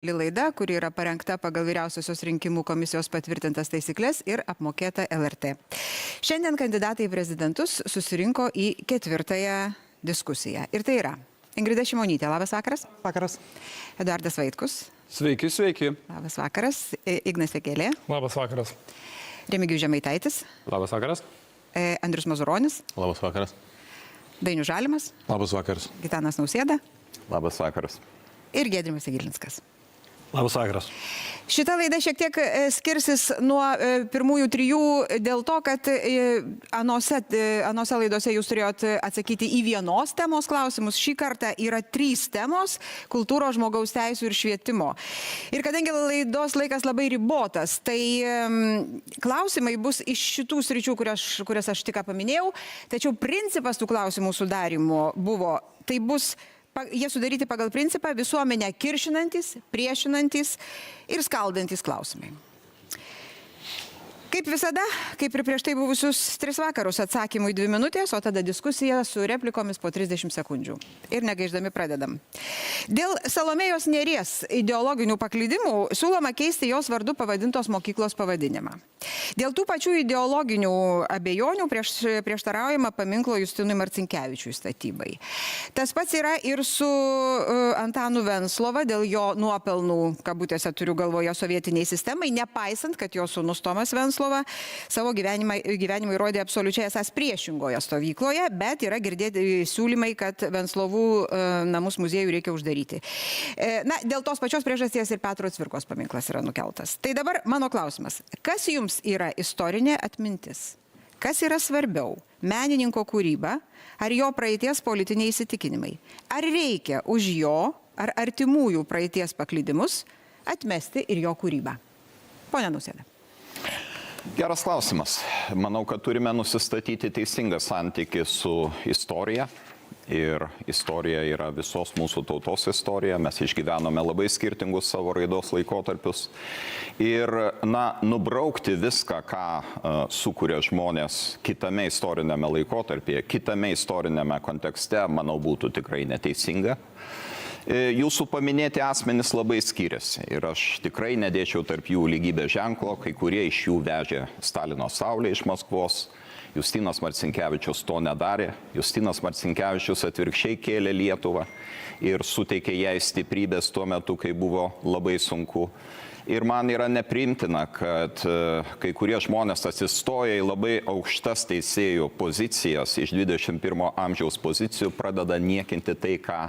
Laida, kuri yra parengta pagal Vyriausiosios rinkimų komisijos patvirtintas taisyklės ir apmokėta LRT. Šiandien kandidatai į prezidentus susirinko į ketvirtąją diskusiją. Ir tai yra Ingrida Šimonytė, labas vakaras. Vakaras. Eduardas Vaitkus. Sveiki, sveiki. Labas vakaras. Ignas Vėgėlė. Labas vakaras. Remigijus Žemaitaitis. Labas vakaras. Andrius Mazuronis. Labas vakaras. Dainius Žalimas. Labas vakaras. Gitanas Nausėda. Labas vakaras. Ir Giedrimas Egilinskas. Labas vakaras. Šita laida šiek tiek skirsis nuo pirmųjų trijų dėl to, kad anose laidose jūs turėjot atsakyti į vienos temos klausimus. Šį kartą yra 3 temos - kultūros, žmogaus teisų ir švietimo. Ir kadangi laidos laikas labai ribotas, tai klausimai bus iš šitų sričių, kurias aš tik paminėjau. Tačiau principas tų klausimų sudarimo buvo, tai bus jie sudaryti pagal principą visuomenę kiršinantis, priešinantis ir skaldantis klausimai. Kaip visada, kaip ir prieš tai buvusius 3 vakarus, atsakymų į 2 minutės, o tada diskusija su replikomis po 30 sekundžių. Ir negaiždami pradedam. Dėl Salomėjos Nėries ideologinių paklydimų siūloma keisti jos vardu pavadintos mokyklos pavadinimą. Dėl tų pačių ideologinių abejonių prieštaraujama paminklo Justinui Marcinkevičiui statybai. Tas pats yra ir su Antanu Venclova dėl jo nuopelnų, kabutėse turiu galvoje, sovietiniai sistemai, nepaisant, kad jo sūnus Tomas Venclova savo gyvenimą įrodė absoliučiai esas priešingoje stovykloje, bet yra girdėti siūlymai, kad Venclovų namus muziejų reikia uždaryti. Dėl tos pačios priežasties ir Petro Cvirkos paminklas yra nukeltas. Tai dabar mano klausimas. Kas jums yra istorinė atmintis? Kas yra svarbiau? Menininko kūryba ar jo praeities politiniai įsitikinimai? Ar reikia už jo ar artimųjų praeities paklydimus atmesti ir jo kūrybą? Pone Nausėda. Geras klausimas. Manau, kad turime nusistatyti teisingą santykį su istorija. Ir istorija yra visos mūsų tautos istorija. Mes išgyvenome labai skirtingus savo raidos laikotarpius. Ir, nubraukti viską, ką sukuria žmonės kitame istorinėme laikotarpyje, kitame istorinėme kontekste, manau, būtų tikrai neteisinga. Jūsų paminėti asmenys labai skiriasi ir aš tikrai nedėčiau tarp jų lygybės ženklo, kai kurie iš jų vežė Stalino saulę iš Maskvos. Justinas Marcinkevičius to nedarė. Justinas Marcinkevičius atvirkščiai kėlė Lietuvą ir suteikė jai stiprybės tuo metu, kai buvo labai sunku. Ir man yra nepriimtina, kad kai kurie žmonės atsistoja į labai aukštas teisėjų pozicijas, iš 21 amžiaus pozicijų pradeda niekinti tai, ką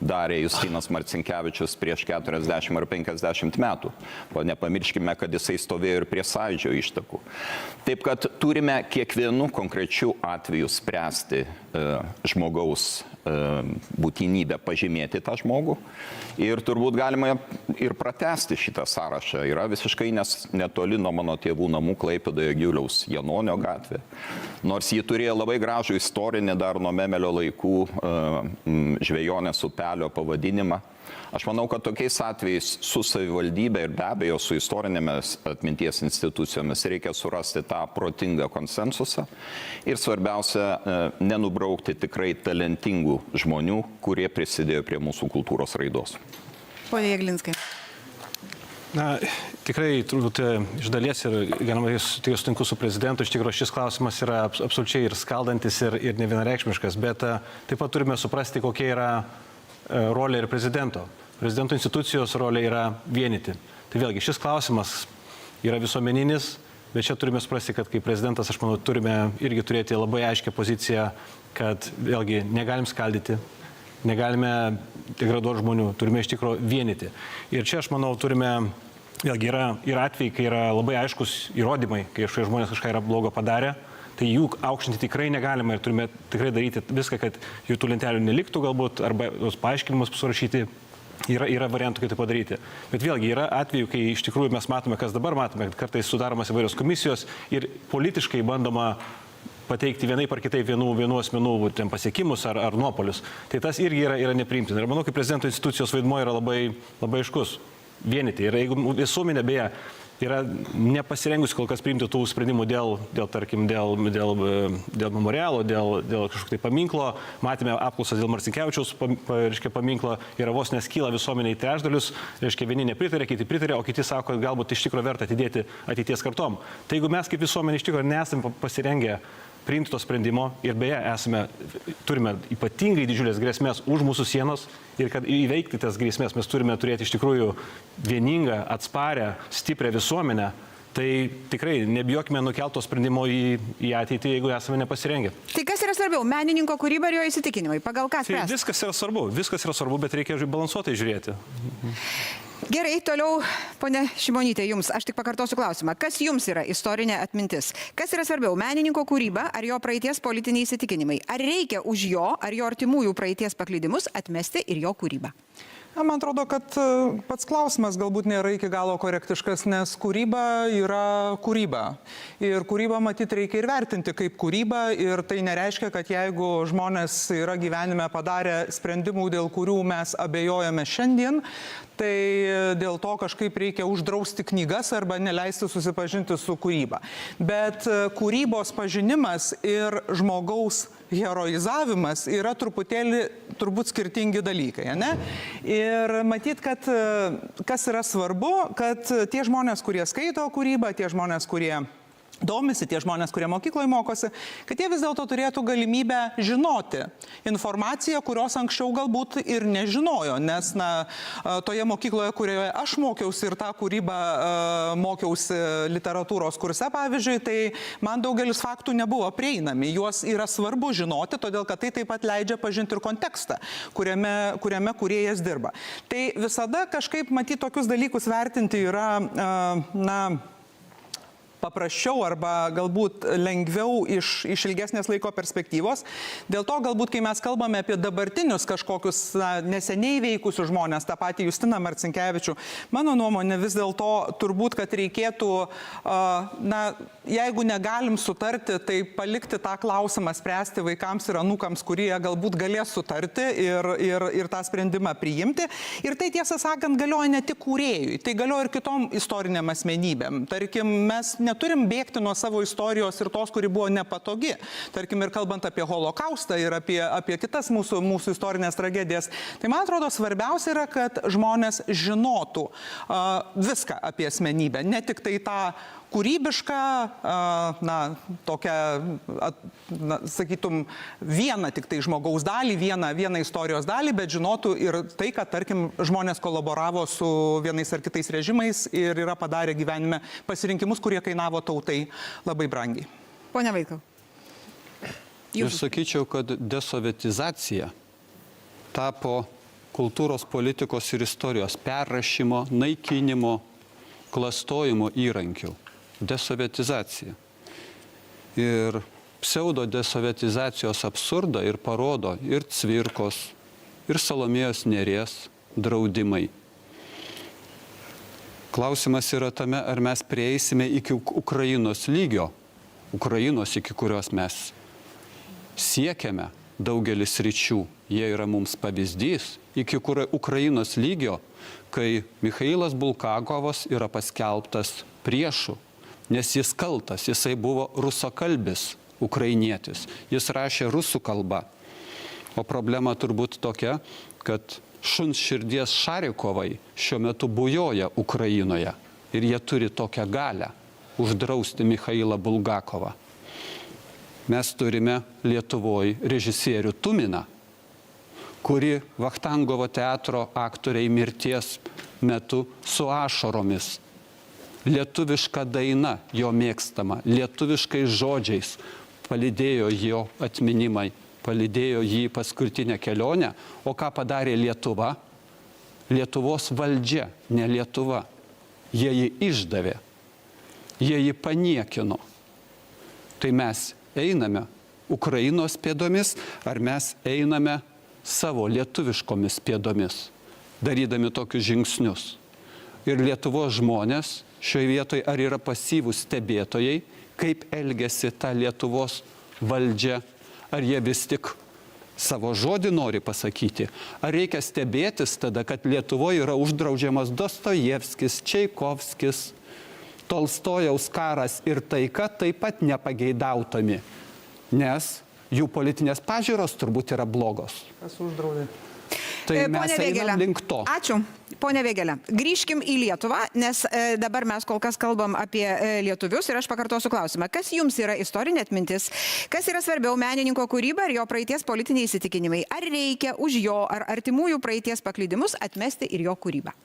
darė Justinas Marcinkevičius prieš 40 ar 50 metų. O nepamirškime, kad jisai stovėjo ir prie Sąjūdžio ištakų. Taip, kad turime kiekvienu konkrečiu atveju spręsti žmogaus būtinybę pažymėti tą žmogų. Ir turbūt galima ir pratęsti šitą sąrašą. Yra visiškai netoli nuo mano tėvų namų Klaipėdoje Giuliaus Janonio gatvė. Nors ji turėjo labai gražų istorinį dar nuo Memelio laikų žvejonės upelio pavadinimą. Aš manau, kad tokiais atvejais su savivaldybė ir be abejo su istorinėmis atminties institucijomis reikia surasti tą protingą konsensusą ir svarbiausia nenubraukti tikrai talentingų žmonių, kurie prisidėjo prie mūsų kultūros raidos. Pone Jeglinskai. Tikrai, turbūt, iš dalies ir galima sutinku su prezidentu, iš tikrųjų šis klausimas yra absoliučiai ir skaldantis, ir nevienareikšmiškas, bet taip pat turime suprasti, kokia yra rolė ir prezidento. Prezidento institucijos rolė yra vienyti. Tai vėlgi, šis klausimas yra visuomeninis, bet čia turime suprasti, kad kaip prezidentas, aš manau, turime irgi turėti labai aiškę poziciją, kad vėlgi negalim skaldyti, negalime degraduoti žmonių, turime iš tikrųjų vienyti. Ir čia, aš manau, turime, vėlgi, yra atvejai, kai yra labai aiškus įrodymai, kai žmonės kažką yra blogo padarę, tai jų aukštinti tikrai negalima ir turime tikrai daryti viską, kad jų tų lentelių neliktų galbūt, arba jos paaiškinimus surašyti. Yra variantų, kaip tai padaryti. Bet vėlgi yra atveju, kai iš tikrųjų mes matome, kas dabar matome, kad kartais sudaromas įvairios komisijos ir politiškai bandoma pateikti vienaip ar kitaip vienų asmenų pasiekimus ar nuopolius. Tai tas irgi yra nepriimtina. Ir manau, kad prezidento institucijos vaidmuo yra labai, labai aiškus. Vienyti. Ir jeigu visuomenė beje yra nepasirengusi kol kas priimti tų sprendimų tarkim, dėl memorialo, dėl kažkokio tai paminklo. Matėme apklausas dėl Marcinkevičiaus paminklo, yra vos neskyla visuomeniai trečdalius, reiškia, vieni nepritarė, kiti pritarė, o kiti sako, kad galbūt iš tikrųjų verta atidėti ateities kartom. Tai jeigu mes kaip visuomenė iš tikrųjų nesame pasirengę priimti to sprendimo ir beje turime ypatingai didžiulės grėsmės už mūsų sienos ir kad įveikti tas grėsmės mes turime turėti iš tikrųjų vieningą, atsparę, stiprią visuomenę, tai tikrai nebijokime nukelto sprendimo į ateitį, jeigu esame nepasirengę. Tai kas yra svarbiau, menininko kūryba ir jo įsitikinimai? Pagal ką spręsti? Tai viskas yra svarbu, bet reikia balansuotai žiūrėti. Gerai, toliau, ponia Šimonytė, jums, aš tik pakartosiu klausimą. Kas jums yra istorinė atmintis? Kas yra svarbiau, menininko kūryba ar jo praeities politiniai įsitikinimai? Ar reikia už jo ar jo artimųjų praeities paklydimus atmesti ir jo kūrybą? Man atrodo, kad pats klausimas galbūt nėra iki galo korektiškas, nes kūryba yra kūryba. Ir kūrybą matyti reikia ir vertinti kaip kūrybą. Ir tai nereiškia, kad jeigu žmonės yra gyvenime padarę sprendimų, dėl kurių mes abejojame šiandien, tai dėl to kažkaip reikia uždrausti knygas arba neleisti susipažinti su kūryba. Bet kūrybos pažinimas ir žmogaus heroizavimas yra truputėlį turbūt skirtingi dalykai, ne? Ir matyt, kad kas yra svarbu, kad tie žmonės, kurie skaito kūrybą, tie žmonės, kurie domisi, tie žmonės, kurie mokykloje mokosi, kad jie vis dėlto turėtų galimybę žinoti informaciją, kurios anksčiau galbūt ir nežinojo, nes toje mokykloje, kurioje aš mokiausi ir tą kūrybą mokiausi literatūros kurse, pavyzdžiui, tai man daugelis faktų nebuvo prieinami. Juos yra svarbu žinoti, todėl kad tai taip pat leidžia pažinti ir kontekstą, kuriame kūrėjas dirba. Tai visada kažkaip matyti tokius dalykus vertinti yra, paprasčiau arba galbūt lengviau iš ilgesnės laiko perspektyvos. Dėl to galbūt, kai mes kalbame apie dabartinius kažkokius neseniai veikusius žmonės, tą patį Justiną Marcinkevičių, mano nuomonė vis dėlto turbūt, kad reikėtų, jeigu negalim sutarti, tai palikti tą klausimą spręsti vaikams ir anūkams, kurie galbūt galės sutarti ir tą sprendimą priimti. Ir tai, tiesą sakant, galioja ne tik kūrėjui, tai galioja ir kitom istoriniam asmenybėm. Tarkim, mes neturim bėgti nuo savo istorijos ir tos, kuri buvo nepatogi. Tarkim, ir kalbant apie holokaustą ir apie kitas mūsų istorinės tragedijas. Tai man atrodo svarbiausia yra, kad žmonės žinotų viską apie asmenybę, ne tik tai tą kūrybišką, tokią, sakytum, vieną tik tai žmogaus dalį, vieną istorijos dalį, bet žinotų ir tai, kad, tarkim, žmonės kolaboravo su vienais ar kitais režimais ir yra padarę gyvenime pasirinkimus, kurie kainavo tautai labai brangiai. Pone Vaitkau. Aš sakyčiau, kad desovietizacija tapo kultūros, politikos ir istorijos perrašymo, naikinimo, klastojimo įrankių. Desovietizacija. Ir pseudo desovietizacijos absurdą ir parodo ir Cvirkos, ir Salomėjos Nėries draudimai. Klausimas yra tame, ar mes prieisime iki Ukrainos lygio, Ukrainos, iki kurios mes siekiame daugelis ryčių. Jie yra mums pavyzdys iki Ukrainos lygio, kai Michailas Bulgakovas yra paskelbtas priešu. Nes jis kaltas, jisai buvo rusakalbis ukrainietis, jis rašė rusų kalbą. O problema turbūt tokia, kad šuns širdies Šarikovai šiuo metu bujoja Ukrainoje ir jie turi tokią galią uždrausti Michailą Bulgakovą. Mes turime Lietuvoje režisierių Tuminą, kuri Vachtangovo teatro aktoriai mirties metu su ašaromis. Lietuviška daina jo mėgstama, lietuviškais žodžiais palydėjo jo atminimai, palydėjo jį į paskutinę kelionę. O ką padarė Lietuva? Lietuvos valdžia, ne Lietuva. Jie jį išdavė, jie jį paniekino. Tai mes einame Ukrainos pėdomis, ar mes einame savo lietuviškomis pėdomis, darydami tokius žingsnius. Ir Lietuvos žmonės šioje vietoje ar yra pasyvūs stebėtojai, kaip elgesi ta Lietuvos valdžia, ar jie vis tik savo žodį nori pasakyti, ar reikia stebėtis tada, kad Lietuvoje yra uždraudžiamas Dostojevskis, Čaikovskis, Tolstojaus Karas ir taika taip pat nepageidautami, nes jų politinės pažiūros turbūt yra blogos. Kas uždraudė? Tai mes Pone Vėgėlė, einam link to. ačiū. Pone Vėgėlė, grįžkim į Lietuvą, nes dabar mes kol kas kalbam apie lietuvius ir aš pakartosiu klausimą. Kas jums yra istorinė atmintis? Kas yra svarbiau, menininko kūryba ar jo praeities politiniai įsitikinimai? Ar reikia už jo ar artimųjų praeities paklydimus atmesti ir jo kūrybą?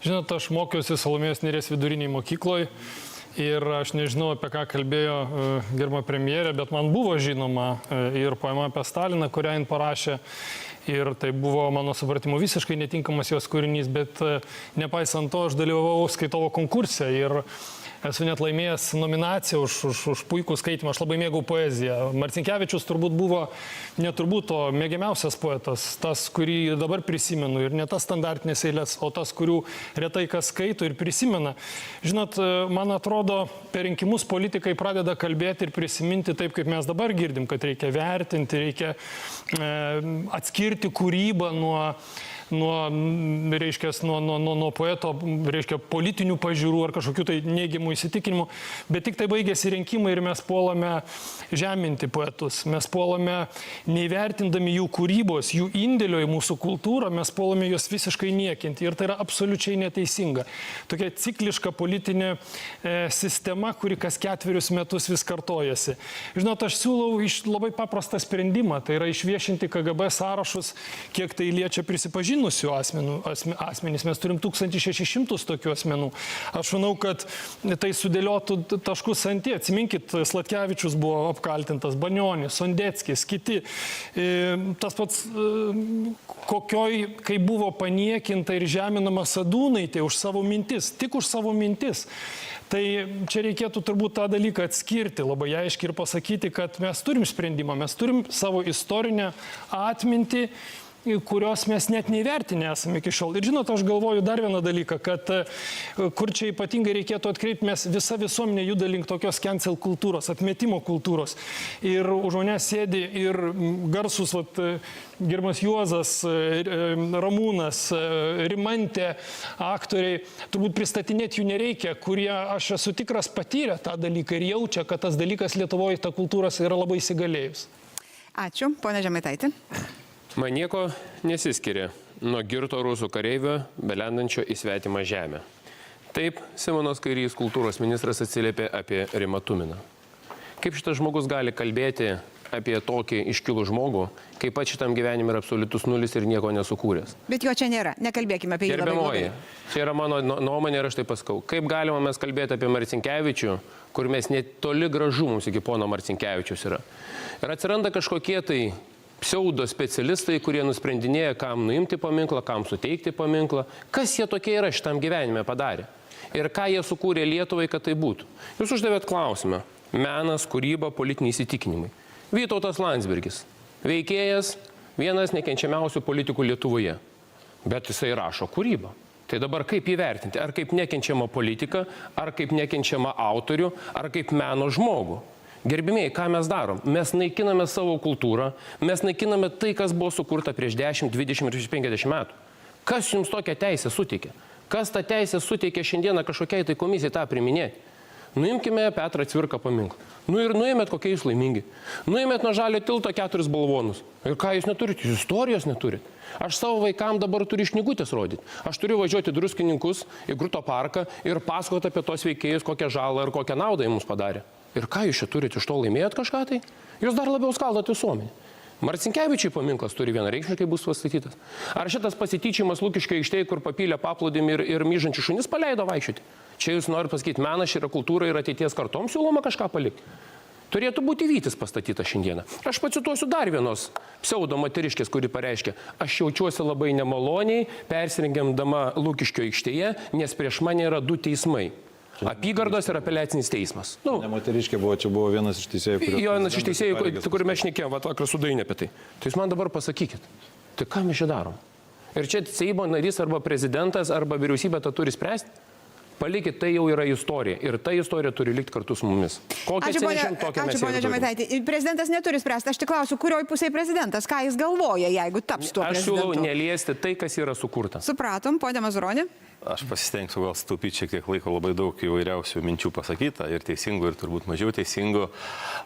Žinot, aš mokiausi Salomėjos Nėries viduriniai mokykloje ir aš nežinau, apie ką kalbėjo gerbiama premjerė, bet man buvo žinoma ir poema apie Staliną, kurią jin parašė. Ir tai buvo, mano supratimu, visiškai netinkamas jos kūrinys, bet nepaisant to, aš dalyvavau skaitovo konkurse ir esu net laimėjęs nominaciją už puikų skaitimą. Aš labai mėgau poeziją. Marcinkevičius turbūt buvo, neturbūt to mėgiamiausias poetas, tas, kurį dabar prisimenu. Ir ne tas standartinės eilės, o tas, kurių retai kas skaito ir prisimena. Žinot, man atrodo, per rinkimus politikai pradeda kalbėti ir prisiminti taip, kaip mes dabar girdim, kad reikia vertinti, reikia atskirti kūrybą nuo poeto, reiškia, politinių pažiūrų ar kažkokių tai neigiamų įsitikinimų, bet tik tai baigėsi rinkimai ir mes puolame žeminti poetus, mes puolame neįvertindami jų kūrybos, jų indėlio į mūsų kultūrą, mes puolame juos visiškai niekinti ir tai yra absoliučiai neteisinga. Tokia cikliška politinė sistema, kuri kas 4 metus vis kartojasi. Žinot, aš siūlau labai paprastą sprendimą, tai yra išviešinti KGB sąrašus, kiek tai liečia prisipažinti asmenys. Mes turim 1600 tokių asmenų. Aš manau, kad tai sudėliotų taškus ant tie. Atsiminkit, Sladkevičius buvo apkaltintas, Banionis, Sondeckis, kiti. Tas pats, kai buvo paniekinta ir žeminama Sadūnaitė už savo mintis, tik už savo mintis. Tai čia reikėtų turbūt tą dalyką atskirti labai aiškiai ir pasakyti, kad mes turim sprendimą, mes turim savo istorinę atmintį, kurios mes net neįvertinę esame iki šiol. Ir žinot, aš galvoju dar vieną dalyką, kad kur čia ypatingai reikėtų atkreipti, mes visa visuomenė juda link tokios cancel kultūros, atmetimo kultūros. Ir už mane sėdi ir garsus, gerbiamas Juozas, Ramūnas, Rimantė, aktoriai, turbūt pristatinėti jų nereikia, kurie, aš esu tikras, patyrę tą dalyką ir jaučia, kad tas dalykas Lietuvoje, ta kultūros yra labai įsigalėjus. Ačiū, ponia Žemaitaitė. Man nieko nesiskiria nuo girto rusų kareivio, belendančio į svetimą žemę. Taip, Simonas Kairys, kultūros ministras, atsiliepė apie Rimą Tuminą. Kaip šitas žmogus gali kalbėti apie tokį iškilų žmogų, kai pat šitam gyvenime yra absoliutus nulis ir nieko nesukūręs? Bet jo čia nėra, nekalbėkime apie jį. Gerbiamoji, čia yra mano nuomonė ir aš tai pasakau. Kaip galima mes kalbėti apie Marcinkevičių, kur mes net toli gražu mums iki pono Marcinkevičius yra. Ir atsiranda kažkokie tai pseudo specialistai, kurie nusprendinėja, kam nuimti paminklą, kam suteikti paminklą. Kas jie tokie yra šitam gyvenime padarė? Ir ką jie sukūrė Lietuvai, kad tai būtų? Jūs uždavėt klausimą. Menas, kūryba, politiniai įsitikinimai. Vytautas Landsbergis. Veikėjas, vienas nekenčiamiausių politikų Lietuvoje. Bet jisai rašo kūrybą. Tai dabar kaip įvertinti? Ar kaip nekenčiama politika, ar kaip nekenčiama autorių, ar kaip meno žmogų? Gerbimieji, ką mes darom? Mes naikiname savo kultūrą, mes naikiname tai, kas buvo sukurta prieš 10, 20 ir 50 metų. Kas jums tokią teisę suteikė? Kas tą teisę suteikė šiandieną kažkokiai tai komisijai tą priminėti? Nuimkime Petrą Cvirką paminklą. Nu ir nuėmėt, kokie jūs laimingi. Nuėmėt nuo Žalio tilto 4 balvonus. Ir ką jūs neturite? Jūs istorijos neturite. Aš savo vaikam dabar turiu šnygutės rodyti. Aš turiu važiuoti Druskininkus į Grūto parką ir pasakoti apie tos veikėjus, kokią žalą ir kokią naudą jie mums padarė. Ir ką jūs čia turite, iš to laimėjot kažką tai? Jūs dar labiau skaldot visuomenį. Marcinkevičiui paminklas turi vienareikšmiškai bus pastatytas. Ar šitas pasityčiamas Lukiškio aikštėje, kur papylė paplūdimį ir myžančių šunis paleido vaikščioti? Čia jūs norite pasakyti, menas yra kultūra ir ateities kartoms siūloma kažką palikti. Turėtų būti Vytis pastatytas šiandieną. Aš pacituosiu dar vienos pseudo moteriškės, kuri pareiškė, aš jaučiuosi labai nemaloniai, persirengiamdama Lukiškio aikštėje, nes prieš mane yra 2 teismai. Apygardos ir apeliacinis teismas. Ne moteriškė buvo, čia buvo vienas iš teisėjų, kuris... Jo, vienas iš teisėjų, kur mes šnekėjom, vakar sudainė apie tai. Tai jūs man dabar pasakykit, tai ką mes čia darom? Ir čia Seimo narys arba prezidentas arba vyriausybė tą turi spręsti? Palikit, tai jau yra istorija. Ir ta istorija turi likti kartu su mumis. Ačiū, ponia Žemaitaitė. Prezidentas neturi spręsti. Aš tik klausiu, kurioj pusėje prezidentas, ką jis galvoja, jeigu taps tuo prezidentu. Aš siūlau neliesti tai, kas yra sukurta. Supratom, ponia Mazuroni. Aš pasistengsiu gal sutaupyti šiek tiek laiko, labai daug įvairiausių minčių pasakyta, ir teisingų, ir turbūt mažiau teisingų,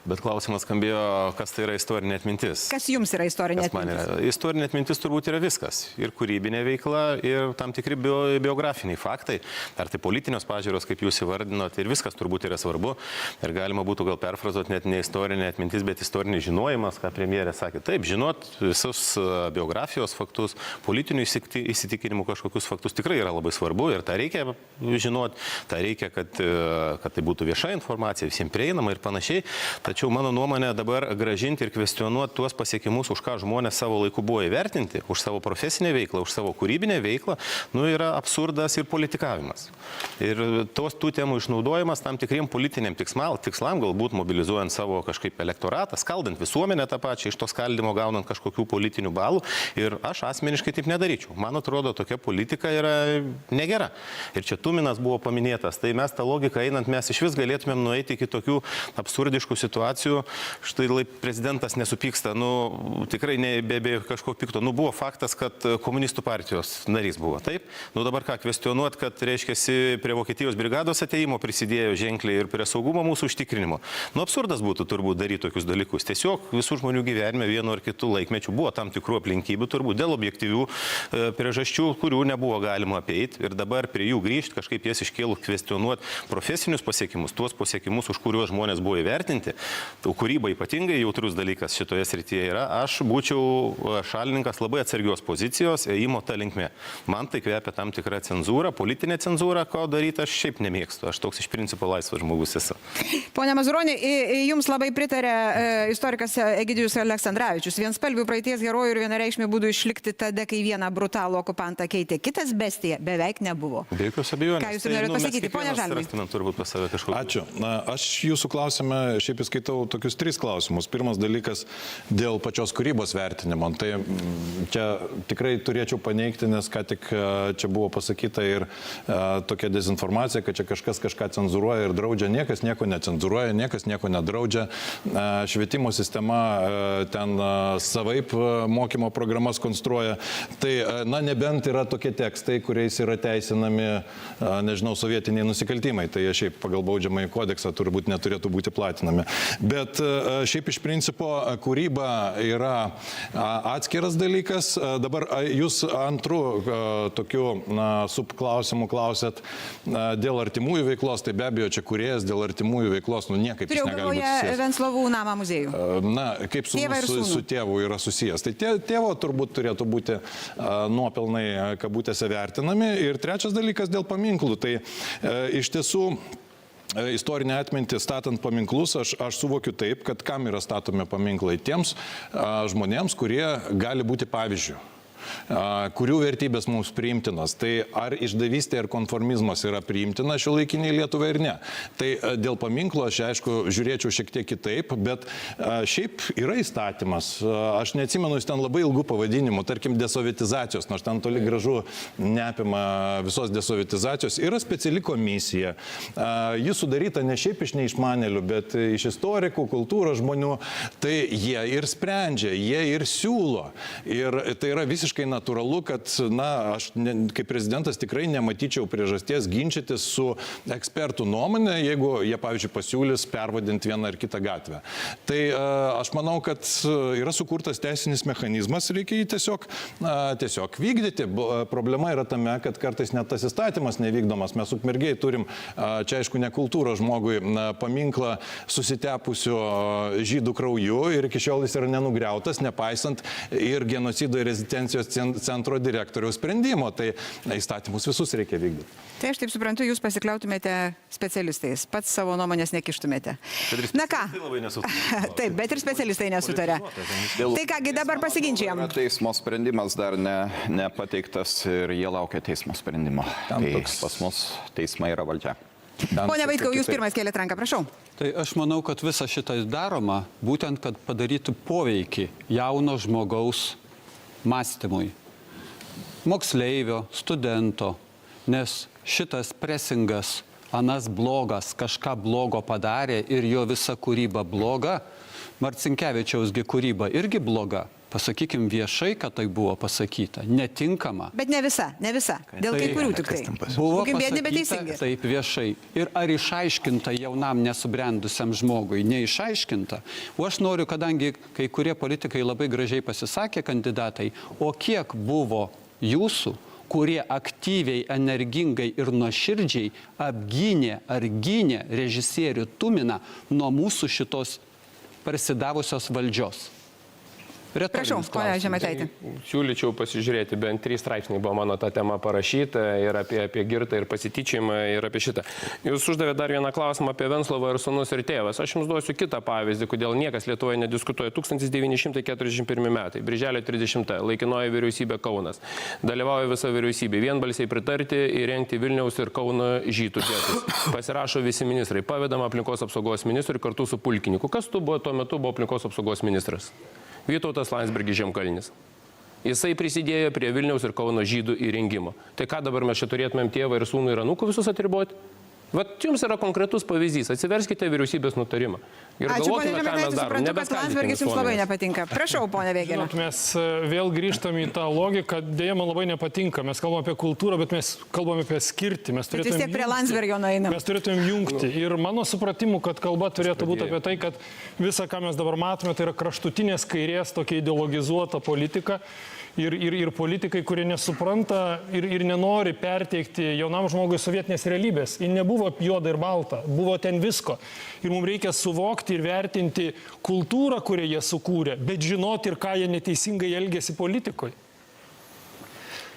bet klausimas skambėjo, kas tai yra istorinė atmintis. Kas jums yra istorinė atmintis? Istorinė atmintis turbūt yra viskas. Ir kūrybinė veikla, ir tam tikri biografiniai faktai, ar tai politinės pažiūros, kaip jūs įvardinot, ir viskas turbūt yra svarbu. Ir galima būtų gal perfrazuoti net ne istorinė atmintis, bet istorinis žinojimas, ką premjerė sakė. Taip, žinot visus biografijos faktus, politinių įsitikinimų kažkokius faktus tikrai yra labai svarbu. Ir tą reikia žinoti, tą reikia, kad tai būtų vieša informacija, visiems prieinama ir panašiai. Tačiau mano nuomonė dabar gražinti ir kvestionuoti tuos pasiekimus, už ką žmonės savo laiku buvo įvertinti, už savo profesinę veiklą, už savo kūrybinę veiklą, yra absurdas ir politikavimas. Ir tų temų išnaudojimas tam tikriem politiniam tikslam, galbūt mobilizuojant savo kažkaip elektoratą, skaldant visuomenę tą pačią, iš to skaldimo gaunant kažkokių politinių balų. Ir aš asmeniškai taip nedaryčiau. Man atrodo, tokia politika yra negera. Ir čia Tuminas buvo paminėtas. Tai mes tą logiką einant, mes iš vis galėtumėm nueiti iki tokių absurdiškų situacijų. Štai prezidentas nesupyksta, tikrai be kažko pikto. Buvo faktas, kad komunistų partijos narys buvo. Taip? Dabar ką kvestionuot, kad, reiškia, prie Vokietijos brigados ateimo prisidėjo ženkliai ir prie saugumo mūsų užtikrinimo. Absurdas būtų turbūt daryti tokius dalykus. Tiesiog visų žmonių gyvenime vienu ar kitu laikmečiu buvo tam tikrų aplinkybių, turbūt dėl objektyvių priežasčių, kurių nebuvo galima apeiti. Ir dabar prie jų grįžti, kažkaip jas iškėlus kvestionuoti profesinius pasiekimus, tuos pasiekimus, už kuriuos žmonės buvo įvertinti. Kūryba ypatingai jautrus dalykas šitoje srityje yra. Aš būčiau šalininkas labai atsargios pozicijos, ėjimo ta linkme. Man tai kvepia tam tikrą cenzūrą, politinę cenzūrą, ko daryti aš šiaip nemėgstu. Aš toks iš principo laisvas žmogus esu. Pone Mazuroni, jums labai pritarė istorikas Egidijus Aleksandravičius. Vienspalvių praeities herojų ir vienareikšmių būdų išlikti tada, kai vieną brutalų okupantą keitė kitas bestija, beveik nebuvo. Be jokios abejonės. Ką jūs norite pasakyti, ponia Žalmai? Turbūt pas save kažkokį. Ačiū. Aš jūsų klausime šiaip įskaitau tokius 3 klausimus. Pirmas dalykas dėl pačios kūrybos vertinimo. Tai čia tikrai turėčiau paneigti, nes ką tik čia buvo pasakyta ir tokia dezinformacija, kad čia kažkas kažką cenzūruoja ir draudžia. Niekas nieko necenzūruoja, niekas nieko nedraudžia. Švietimo sistema ten savaip mokymo programas konstruoja. Tai, nebent yra tokie tekstai, kuriais yra teisinami, nežinau, sovietiniai nusikaltimai. Tai šiaip pagal baudžiamąjį kodeksą turbūt neturėtų būti platinami. Bet šiaip iš principo kūryba yra atskiras dalykas. Dabar jūs antrų tokių subklausimų klausėt dėl artimųjų veiklos. Tai be abejo, čia kūrėjas dėl artimųjų veiklos, niekaip jis negali būti susijęs. Turėjau Venclovų namą muziejų. Kaip su tėvu yra susijęs. Tai tėvo turbūt turėtų būti nuopelnai kabutėse vertinami. Ir trečias dalykas dėl paminklų. Tai iš tiesų istorinę atmintį statant paminklus, aš suvokiu taip, kad kam yra statomi paminklai? Tiems žmonėms, kurie gali būti pavyzdžių, kurių vertybės mums priimtinas. Tai ar išdavystė ir konformizmas yra priimtina šiuolaikiniai Lietuvai ir ne. Tai dėl paminklo aš, aišku, žiūrėčiau šiek tiek kitaip, bet šiaip yra įstatymas. Aš neatsimenu, jis ten labai ilgų pavadinimų, tarkim, desovietizacijos, nors ten toli gražu neapima visos desovietizacijos. Yra speciali komisija. Ji sudaryta ne šiaip iš neišmanėlių, bet iš istorikų, kultūros žmonių. Tai jie ir sprendžia, jie ir siūlo. Ir tai yra visiškai natūralu, kad, aš kaip prezidentas tikrai nematyčiau priežasties ginčytis su ekspertų nuomonė, jeigu jie, pavyzdžiui, pasiūlys pervadinti vieną ar kitą gatvę. Tai aš manau, kad yra sukurtas teisinis mechanizmas, reikia jį tiesiog vykdyti. Problema yra tame, kad kartais net tas įstatymas nevykdomas. Mes Ukmergėj turim, čia aišku, ne kultūros žmogui, paminklą susitepusio žydų krauju ir iki šiol jis yra nenugriautas, nepaisant ir genocido ir rezistencijos centro direktoriaus sprendimo. Tai įstatymus visus reikia vykdyti. Tai aš taip suprantu, jūs pasikliautumėte specialistais, pats savo nuomonės nekištumėte. Na ką? Taip, bet ir specialistai nesutarė. Tai kągi, dabar pasiginčijam. Teismo sprendimas dar nepateiktas ir jie laukia teismo sprendimo. Tai pas mus teismai yra valdžia. Pone Vaitkau, jūs pirmas kėlėt ranką, prašau. Tai aš manau, kad visa šitą daroma būtent, kad padarytų poveikį jauno žmogaus mąstymui, moksleivio, studento, nes šitas presingas, anas blogas, kažką blogo padarė ir jo visa kūryba bloga, Marcinkevičiausgi kūryba irgi bloga. pasakykim viešai, kad tai buvo pasakyta, netinkama. Bet ne visa. Dėl kai kurių tik tai. Buvo Būkim biedni, bet pasakyta teisingi. taip viešai. Ir ar išaiškinta jaunam nesubrendusiam žmogui? Neišaiškinta. O aš noriu, kadangi kai kurie politikai labai gražiai pasisakė kandidatai, o kiek buvo jūsų, kurie aktyviai, energingai ir nuoširdžiai apgynė ar gynė režisierių Tuminą nuo mūsų šitos parsidavusios valdžios? Prašau, ponia Žemaitaitė. Siūlyčiau pasižiūrėti, bent 3 straipsniai buvo mano ta tema parašyta ir apie girtą ir pasityčiamą ir apie šitą. Jūs uždavėte dar vieną klausimą apie Venclovą ir sūnus ir tėvas. Aš jums duosiu kitą pavyzdį, kodėl niekas Lietuvoje nediskutuoja. 1941 metai, birželio 30, laikinoji vyriausybė Kaunas. Dalyvauja visa vyriausybė, vienbalsiai pritarti įrengti Vilniaus ir Kauno žydų getus. Pasirašo visi ministrai, pavedama aplinkos apsaugos ministrui kartu su pulkininku. Kas tuo metu buvo aplinkos apsaugos ministras? Vytautas Landsbergis Žemkalnis. Jisai prisidėjo prie Vilniaus ir Kauno žydų įrengimo. Tai ką dabar mes čia turėtumėm tėvą ir sūnų ir anūkų visus atriboti? Vat jums yra konkretus pavyzdys. Atsiverskite vyriausybės nutarimą. Ir Ačiū, ponia galvokime, ką mes Žemaitaitė, darom. suprantu, kad Landsbergis jums labai nepatinka. Prašau, ponia Vėgėlė. Mes vėl grįžtam į tą logiką, dėja man labai nepatinka. Mes kalbame apie kultūrą, bet mes kalbame apie skirtį. Bet vis tiek prie Landsbergio nueinam. Mes turėtumėm jungti. Ir mano supratimu, kad kalba turėtų būti apie tai, kad visa, ką mes dabar matome, tai yra kraštutinės kairės tokia ideologizuota politika. Ir politikai, kurie nesupranta ir nenori perteikti jaunam žmogui sovietinės realybės. Ji nebuvo juoda ir balta, buvo ten visko. Ir mums reikia suvokti ir vertinti kultūrą, kurią jie sukūrė, bet žinoti ir ką jie neteisingai elgėsi politikoje.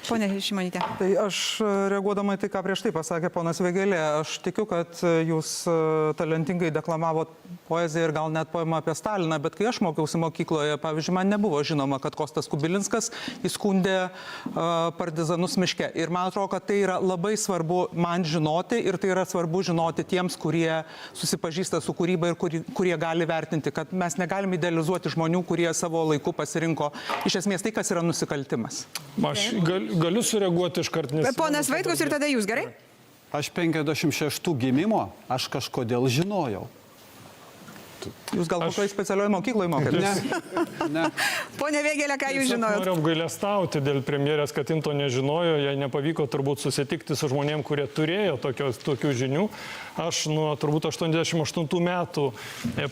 Pone Šimonytė. Tai aš reaguodama į tai, ką prieš tai pasakė ponas Vėgėlė, aš tikiu, kad jūs talentingai deklamavot poeziją ir gal net poemą apie Staliną, bet kai aš mokiausi mokykloje, pavyzdžiui, man nebuvo žinoma, kad Kostas Kubilinskas įskundė partizanus miške. Ir man atrodo, kad tai yra labai svarbu man žinoti ir tai yra svarbu žinoti tiems, kurie susipažįsta su kūryba ir kurie gali vertinti, kad mes negalim idealizuoti žmonių, kurie savo laiku pasirinko iš esmės tai, kas yra nusikaltimas. Aš galiu sureaguoti iš karto, nes... Ponas Vaitkus ir tada jūs, gerai? Aš 56 gimimo, aš kažkodėl žinojau. Jūs gal kokioj specialioje mokykloje mokėtės? Ne. Pone Vėgėlė, ką jūs žinojot? Noriu apgailestauti dėl premjerės, kad jin to nežinojo, jai nepavyko turbūt susitikti su žmonėm, kurie turėjo tokių žinių. Aš nuo turbūt 88 metų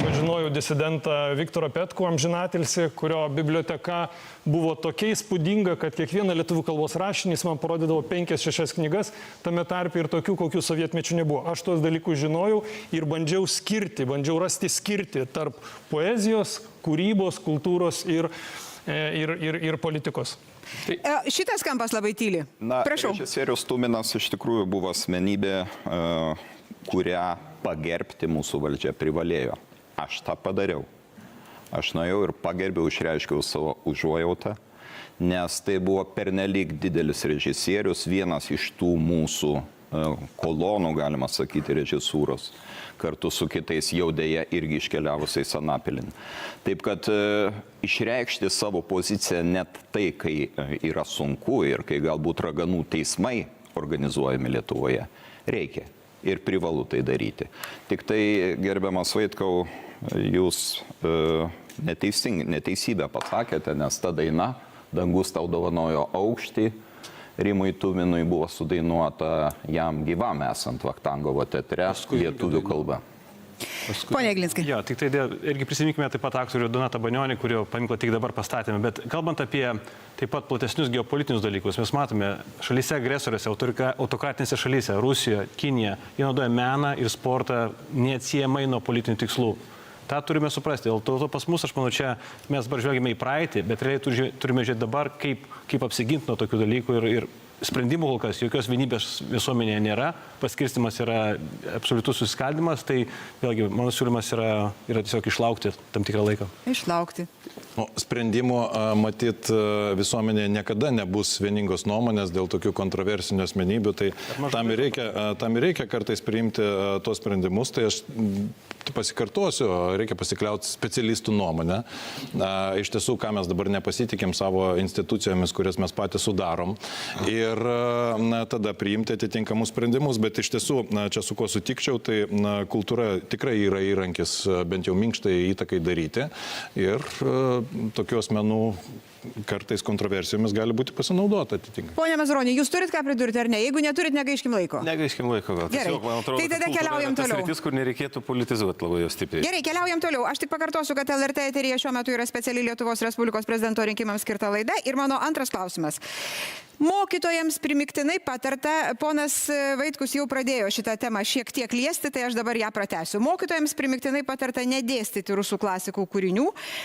pažinojau disidentą Viktorą Petkų, amžinatilsį, kurio biblioteka buvo tokia įspūdinga, kad kiekvieną lietuvių kalbos rašinį man parodydavo 5-6 knygas, tame tarpe ir tokių, kokių sovietmečių nebuvo. Aš tuos dalykus žinojau ir bandžiau rasti skirti tarp poezijos, kūrybos, kultūros ir politikos. Šitas kampas labai tyli. Prašau. Režisierius Tuminas iš tikrųjų buvo asmenybė, kurią pagerbti mūsų valdžia privalėjo. Aš tą padariau. Aš nuėjau ir pagerbiau, išreiškiau savo užuojautą, nes tai buvo pernelyg didelis režisierius, vienas iš tų mūsų kolonų, galima sakyti, režisūros, kartu su kitais jau dėja irgi iškeliavusiais Anapilin. Taip kad išreikšti savo poziciją net tai, kai yra sunku ir kai galbūt raganų teismai organizuojami Lietuvoje, reikia ir privalu tai daryti. Tik tai, gerbiamas Vaitkau, jūs neteisybę pasakėte, nes ta daina Dangus tau dovanojo aukštį Rimui Tuminui buvo sudainuota jam gyvam esant Vachtangovo teatre lietuvių kalba. Pone Jeglinskai. Jo, tik tai irgi prisiminkime taip pat aktorių Donatą Banionį, kurio paminklą tik dabar pastatėme, bet kalbant apie taip pat platesnius geopolitinius dalykus, mes matome šalyse agresoriuose, autokratinėse šalyse, Rusijoje, Kinija, jie naudoja meną ir sportą neatsiejamai nuo politinių tikslų. Ta turime suprasti. Dėl to pas mus, aš manau, čia mes dabar žvelgiame į praeitį, bet realiai turime žiūrėti dabar, kaip apsiginti nuo tokių dalykų ir sprendimų kol kas, jokios vienybės visuomenėje nėra, paskirstimas yra absoliutus susiskaldimas, tai vėlgi mano siūlymas yra tiesiog išlaukti tam tikrą laiką. Išlaukti. Sprendimo, matyt, visuomenėje niekada nebus vieningos nuomonės dėl tokių kontroversinių asmenybių, tai tam ir reikia kartais priimti tos sprendimus, tai aš pasikartosiu, reikia pasikliauti specialistų nuomonę. Iš tiesų, ką mes dabar nepasitikim savo institucijomis, kurias mes patys sudarom ir tada priimti atitinkamus sprendimus, bet iš tiesų, čia su kuo sutikčiau, tai kultūra tikrai yra įrankis bent jau minkštai įtakai daryti ir tokių asmenų kartais kontroversijomis gali būti pasinaudota atitinkamai. Pone Mazuronį, jūs turit ką pridurti ar ne? Jeigu neturit, negaiškim laiko. Negaiškim laiko gal. Gerai. Tiesiog, man atrodo, Tai tada keliaujam toliau. Sritis, kur nereikėtų politizuoti labai jau stipriai. Gerai, keliaujam toliau. Aš tik pakartosiu, kad LRT eteryje šiuo metu yra speciali Lietuvos Respublikos prezidento rinkimams skirta laida. Ir mano antras klausimas. Mokytojams primiktinai patarta, ponas Vaitkus jau pradėjo šitą temą šiek tiek liesti, tai aš dabar ją pratęsiu. Mokytojams primiktinai patarta nedėstyti rusų klasikų kūrinių,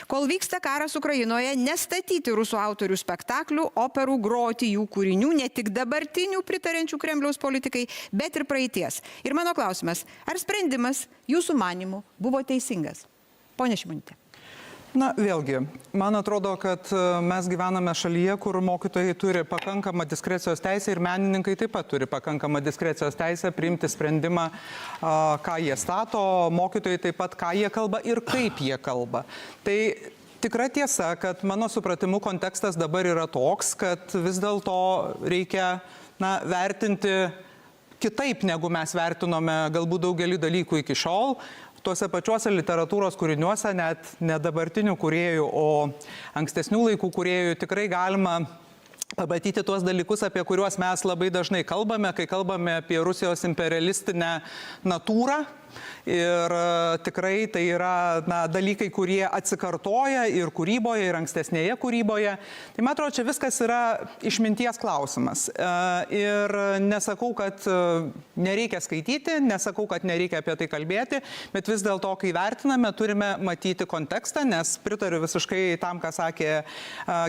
kol vyksta karas Ukrainoje, nestatyti rusų autorių spektaklių, operų, groti jų kūrinių, ne tik dabartinių pritarenčių Kremliaus politikai, bet ir praeities. Ir mano klausimas, ar sprendimas jūsų manimų buvo teisingas? Pone Šimonytė. Na, vėlgi, man atrodo, kad mes gyvename šalyje, kur mokytojai turi pakankamą diskrecijos teisę ir menininkai taip pat turi pakankamą diskrecijos teisę priimti sprendimą, ką jie stato, mokytojai taip pat, ką jie kalba ir kaip jie kalba. Tai tikra tiesa, kad mano supratimu kontekstas dabar yra toks, kad vis dėlto reikia vertinti kitaip, negu mes vertinome galbūt daugelį dalykų iki šiol. Tuose pačiuose literatūros kūriniuose, net ne dabartinių kūrėjų, o ankstesnių laikų kūrėjų tikrai galima pamatyti tuos dalykus, apie kuriuos mes labai dažnai kalbame, kai kalbame apie Rusijos imperialistinę natūrą. Ir tikrai tai yra dalykai, kurie atsikartoja ir kūryboje, ir ankstesnėje kūryboje. Tai man atrodo, čia viskas yra išminties klausimas. Ir nesakau, kad nereikia skaityti, nesakau, kad nereikia apie tai kalbėti, bet vis dėlto, kai vertiname, turime matyti kontekstą, nes pritariu visiškai tam, ką sakė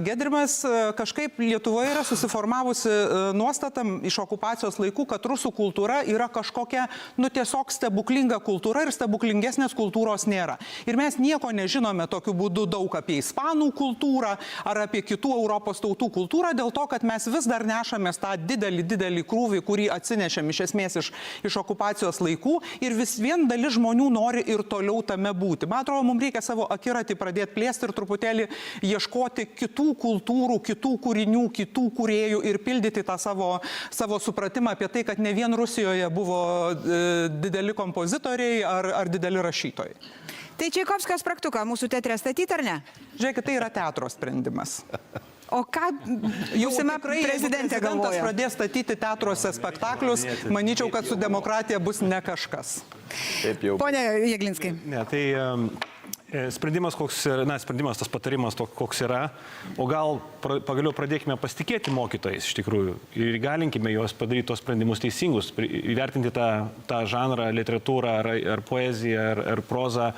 Gedrimas. Kažkaip Lietuvoje yra susiformavusi nuostatam iš okupacijos laikų, kad rusų kultūra yra kažkokia, tiesiog stebuklinga kultūra ir stebuklingesnės kultūros nėra. Ir mes nieko nežinome tokiu būdu daug apie ispanų kultūrą ar apie kitų Europos tautų kultūrą, dėl to, kad mes vis dar nešamės tą didelį krūvį, kurį atsinešėm iš esmės iš okupacijos laikų ir vis vien dalis žmonių nori ir toliau tame būti. Man atrodo, mums reikia savo akiratį pradėti plėsti ir truputėlį ieškoti kitų kultūrų, kitų kūrinių, kitų kūrėjų ir pildyti tą savo supratimą apie tai, kad ne vien Rusijoje buvo dideli kompozitoriai ar dideli rašytojai. Tai Čaikovskio spragtuką mūsų teatre statyti ar ne? Žiūrėkit, tai yra teatro sprendimas. O ką būsima prezidentė galvoja? Prezidentas pradės statyti teatruose spektaklius, manyčiau, kad su demokratija bus ne kažkas. Pone Jeglinskai. Ne, tai sprendimas, sprendimas, tas patarimas koks yra, o gal pagaliau pradėkime pasitikėti mokytojais iš tikrųjų ir įgalinkime juos padaryti tos sprendimus teisingus, įvertinti tą žanrą, literatūrą ar poeziją ar prozą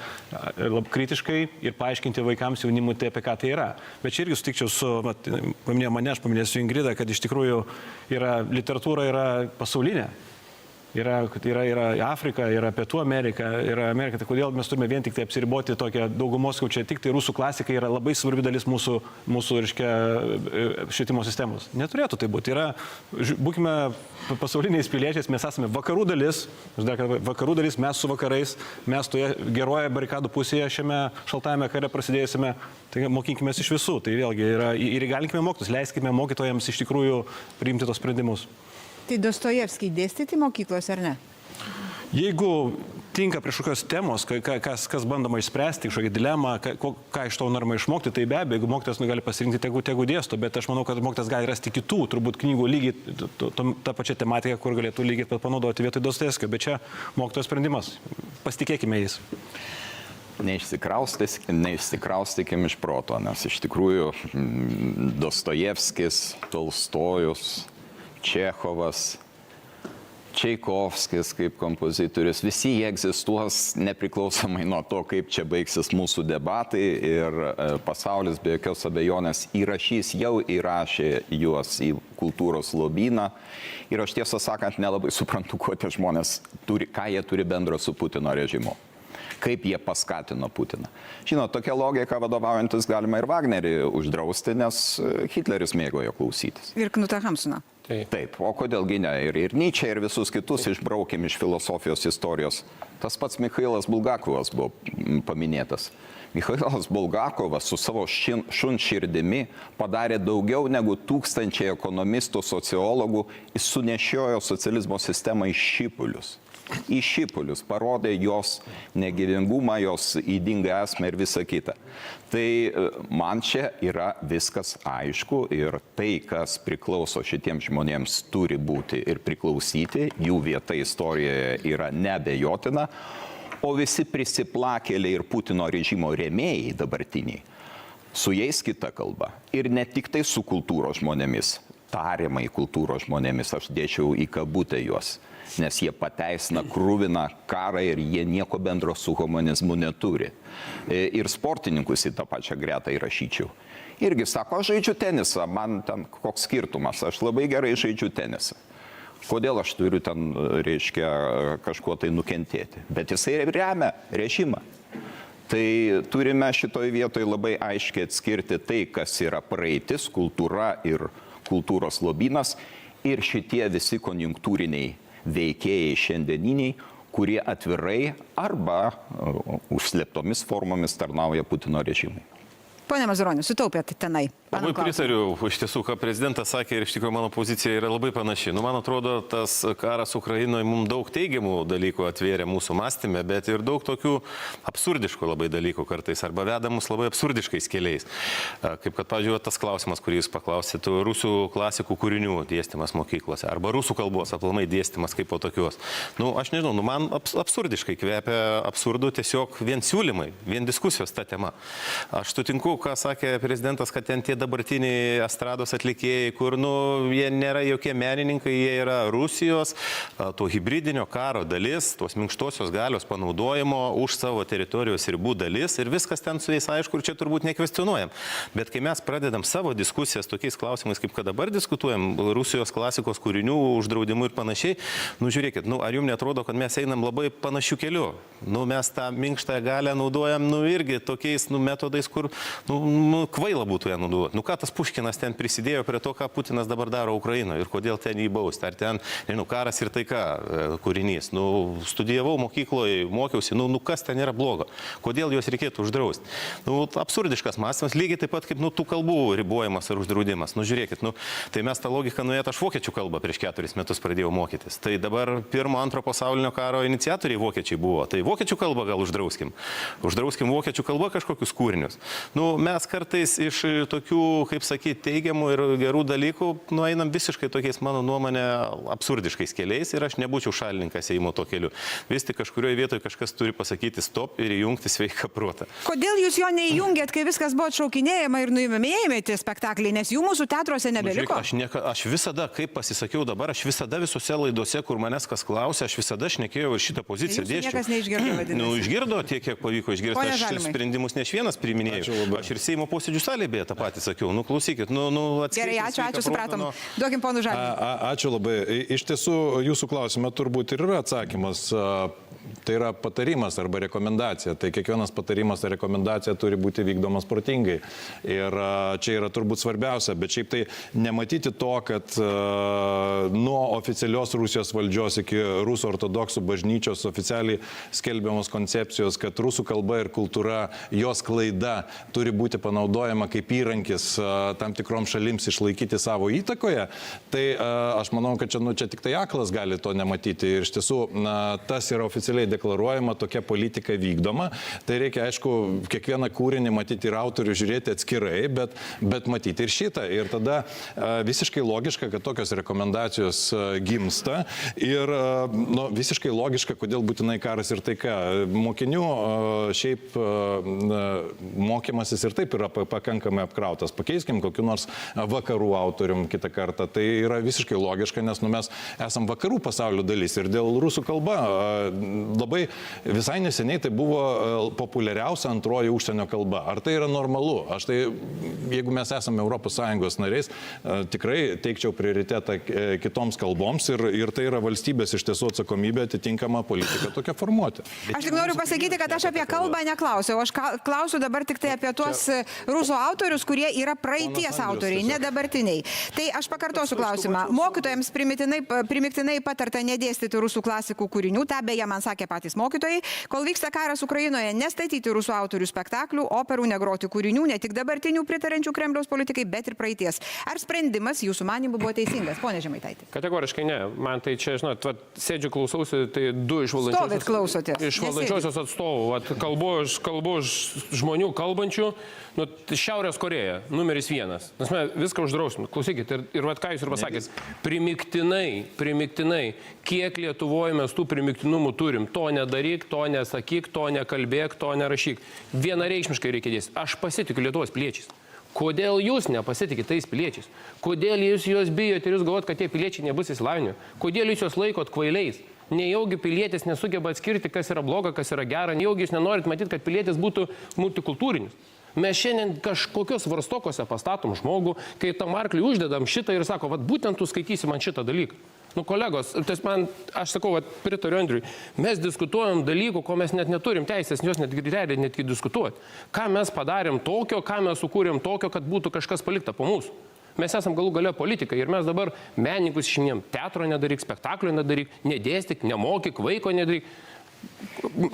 kritiškai ir paaiškinti vaikams, jaunimui tai, apie ką tai yra. Bet čia irgi sutikčiau su, paminėjo mane, aš paminėsiu Ingridą, kad iš tikrųjų literatūra yra pasaulinė. Yra Afrika, yra Pietų Amerika, yra Amerika. Tai kodėl mes turime vien tik tai apsiriboti tokią daugumos, kad čia tik tai rusų klasika yra labai svarbi dalis mūsų švietimo sistemos. Neturėtų tai būti. Būkime pasauliniais piliečiais, mes esame vakarų dalis, mes su vakarais, mes toje geroje barikadų pusėje šiame šaltajame kare prasidėjusime, tai mokinkime iš visų. Tai vėlgi ir įgalinkime mokytojus, leiskime mokytojams iš tikrųjų priimti tos sprendimus. Tai Dostojevskį dėstyti mokyklose ar ne? Jeigu tinka prie kažkokios temos, kas bandoma išspręsti, kažkokią dilemą, ką iš to norima išmokti, tai be abejo, jeigu mokytojas gali pasirinkti, tegu dėsto, bet aš manau, kad mokytojas gali rasti kitų, turbūt knygų lygiai tą pačią tematiką, kur galėtų lygiai pat panaudoti vietoj Dostojevskio, bet čia mokytojo sprendimas. Pasitikėkime jais. Neišsikraustykim iš proto, nes iš tikrųjų Dostojevskis, Tolstojus, Čechovas, Čaikovskis kaip kompozitorius, visi jie egzistuos nepriklausomai nuo to, kaip čia baigsis mūsų debatai ir pasaulis be jokios abejonės jau įrašė juos į kultūros lobyną ir aš tiesą sakant nelabai suprantu, ką jie turi bendro su Putino režimu. Kaip jie paskatino Putiną. Žinot, tokia logika vadovaujantis galima ir Wagnerį uždrausti, nes Hitleris mėgo jo klausytis. Ir Knutą Hamsuną. Taip, o kodėlgi ne? Ir Nyčę, ir visus kitus išbraukėm iš filosofijos istorijos. Tas pats Mikhailas Bulgakovas buvo paminėtas. Mikhailas Bulgakovas su savo šunširdimi padarė daugiau negu 1000 ekonomistų, sociologų, jis sunešiojo socializmo sistemą į šipulius. Į šipulius, parodė jos negyvingumą, jos ydingą esmę ir visą kitą. Tai man čia yra viskas aišku ir tai, kas priklauso šitiems žmonėms, turi būti ir priklausyti, jų vieta istorijoje yra neabejotina, o visi prisiplakėliai ir Putino režimo rėmėjai dabartiniai, su jais kita kalba. Ir ne tik tai su kultūros žmonėmis, tariamai kultūros žmonėmis, aš dėčiau į kabutę juos, nes jie pateisina kruviną karą ir jie nieko bendro su humanizmu neturi. Ir sportininkus į tą pačią gretą įrašyčiau. Irgi sako, aš žaidžiu tenisą, man ten koks skirtumas, aš labai gerai žaidžiu tenisą. Kodėl aš turiu ten, reiškia, kažkuo tai nukentėti? Bet jisai remia režimą. Tai turime šitoj vietoj labai aiškiai atskirti tai, kas yra praeitis, kultūra ir kultūros lobynas ir šitie visi konjunktūriniai veikėjai šiandieniniai, kurie atvirai arba užslėptomis formomis tarnauja Putino režimui. Pone Mazuroni, sutaupėt tenai. Labai pritariu, iš tiesų, ką prezidentas sakė ir iš tikrųjų mano pozicija yra labai panaši. Man atrodo, tas karas Ukrainoje mums daug teigiamų dalykų atvėrė mūsų mąstymę, bet ir daug tokių absurdiškų labai dalykų kartais, arba veda mus labai absurdiškais keliais. Kaip kad, pavyzdžiui, tas klausimas, kurį jūs paklausėte, rusų klasikų kūrinių dėstymas mokyklose, arba rusų kalbos aplamai dėstymas kaip po tokios. Aš nežinau, man absurdiškai kvepia absurdu tiesiog vien siūlymai, vien diskusijos ta tema. Aš sutinku, ką sakė prezidentas, kad ten tie dabartiniai estrados atlikėjai, kur, jie nėra jokie menininkai, jie yra Rusijos, to hibridinio karo dalis, tos minkštosios galios panaudojimo už savo teritorijos ribų dalis ir viskas ten su jais aišku ir čia turbūt nekvestionuojam. Bet kai mes pradedam savo diskusijas tokiais klausimais, kaip kad dabar diskutuojam, Rusijos klasikos kūrinių uždraudimu ir panašiai, žiūrėkit, ar jums netrodo, kad mes einam labai panašių kelių? Mes tą minkštąją galę naudojam, irgi tokiais metodais, kur, kvaila būtų ją naudoti. Ką tas Puškinas ten prisidėjo prie to, ką Putinas dabar daro Ukrainoje ir kodėl ten jį bausti? Ar ten, karas ir taika kūrinys? Studijavau mokykloje, mokiausi, kas ten yra blogo? Kodėl juos reikėtų uždrausti? Absurdiškas mąstymas, lygiai taip pat kaip tų kalbų ribojimas ar uždraudimas. Žiūrėkit, tai mes tą logiką nuėję, aš vokiečių kalbą prieš 4 metus pradėjau mokytis. Tai dabar pirmo, antro pasaulinio karo iniciatoriai vokiečiai buvo. Tai vokiečių kalbą gal uždrauskim. Uždrauskim vokiečių kalbą kažkokius kūrinius. Mes kartais iš tokių, kaip sakyti, teigiamų ir gerų dalykų, einam visiškai tokiais, mano nuomonė, absurdiškais keliais ir aš nebūčiau šalininkas ėjimo to keliu. Vis tik kažkurioje vietoje kažkas turi pasakyti stop ir įjungti sveiką protą. Kodėl jūs jo neįjungėt, kai viskas buvo atšaukinėjama ir nuimėjami tie spektakliai, nes jų mūsų teatruose nebeliko? Aš visada, kaip pasisakiau dabar, aš visada visose laidose, kur manęs kas klausia, aš visada šnekėjau ir šitą poziciją dėsčiau. Niekas neišgirdo, vadinasi. Išgirdo tiek, kiek pavyko išgirsti. Aš sprendimus ne aš vienas priiminėjau. Aš ir Seimo posėdžių salėje beje tą patį sakiau. Klausykit, atskirti. Gerai, ačiū, supratom. Duokim ponų Žalimui. Ačiū labai. Iš tiesų, jūsų klausime turbūt ir yra atsakymas. Tai yra patarimas arba rekomendacija. Tai kiekvienas patarimas ar rekomendacija turi būti vykdomas protingai. Ir čia yra turbūt svarbiausia. Bet šiaip tai nematyti to, kad nuo oficialios Rusijos valdžios iki rusų ortodoksų bažnyčios oficialiai skelbiamos koncepcijos, kad rusų kalba ir kultūra, jos klaida turi būti panaudojama kaip įrankis tam tikrom šalims išlaikyti savo įtakoje. Tai aš manau, kad čia tik tai aklas gali to nematyti. Ir iš tiesų tas yra oficialiai deklaruojama, tokia politika vykdoma. Tai reikia, aišku, kiekvieną kūrinį matyti ir autorių žiūrėti atskirai, bet matyti ir šitą. Ir tada visiškai logiška, kad tokios rekomendacijos gimsta. Ir visiškai logiška, kodėl būtinai karas ir taika. Mokinių šiaip mokymasis ir taip yra pakankamai apkrautas. Pakeiskim kokiu nors vakarų autorium kitą kartą. Tai yra visiškai logiška, nes mes esam vakarų pasaulio dalis. Ir dėl rusų kalba labai visai neseniai tai buvo populiariausia antroji užsienio kalba. Ar tai yra normalu? Aš tai, jeigu mes esame ES nariais, tikrai teikčiau prioritetą kitoms kalboms ir tai yra valstybės iš tiesų atsakomybė atitinkama politika tokia formuoti. Aš tik noriu pasakyti, kad aš apie kalbą neklausiau. Aš klausiu dabar tik tai apie tuos rusų autorius, kurie yra praeities autoriai, ne dabartiniai. Tai aš pakartosiu klausimą. Mokytojams primiktinai patarta nedėstyti rusų klasikų kūrinių, tą beje man sakė patys mokytojai. Kol vyksta karas Ukrainoje, nestatyti rusų autorių spektaklių, operų, negroti kūrinių, ne tik dabartinių pritarančių Kremliaus politikai, bet ir praeities. Ar sprendimas jūsų manymų buvo teisingas, ponė Žemaitaitė? Kategoriškai ne. Man tai čia, žinot, sėdžiu klausausi, tai du iš valdančiosios atstovų. Kalbu už žmonių kalbančių. Šiaurės Koreja, numeris 1. Mes viską uždrausim. Klausykit, ir ką jūs ir pasakėt. Primiktinai, kiek Lietuvoje mes tų primiktinumų turim. To nedaryk, to nesakyk, to nekalbėk, to nerašyk. Vienareikšmiškai reikia dėsti. Aš pasitikiu Lietuvos piliečiais. Kodėl jūs nepasitikite tais piliečiais? Kodėl jūs juos bijote ir jūs galvojate, kad tie piliečiai nebus įsilavinę? Kodėl jūs juos laikot kvailiais? Nejaugi pilietis nesugeba atskirti, kas yra bloga, kas yra gera. Nejaugi jūs nenorit matyti, kad pilietis būtų multikultūrinis. Mes šiandien kažkokios varstokose pastatom žmogų, kai tam arkliui uždedam šitą ir sako, vat būtent tu skaitysi man šitą dalyką. Kolegos, aš sakau, pritariu Andriui, mes diskutuojam dalykų, ko mes net neturim teisės, jos netgi diskutuoti. Ką mes padarėm tokio, ką mes sukūrėm tokio, kad būtų kažkas palikta po mūsų. Mes esam galų gale politikai ir mes dabar menininkus išimėm, teatro nedaryk, spektaklio nedaryk, nedėstyk, nemokyk, vaiko nedaryk.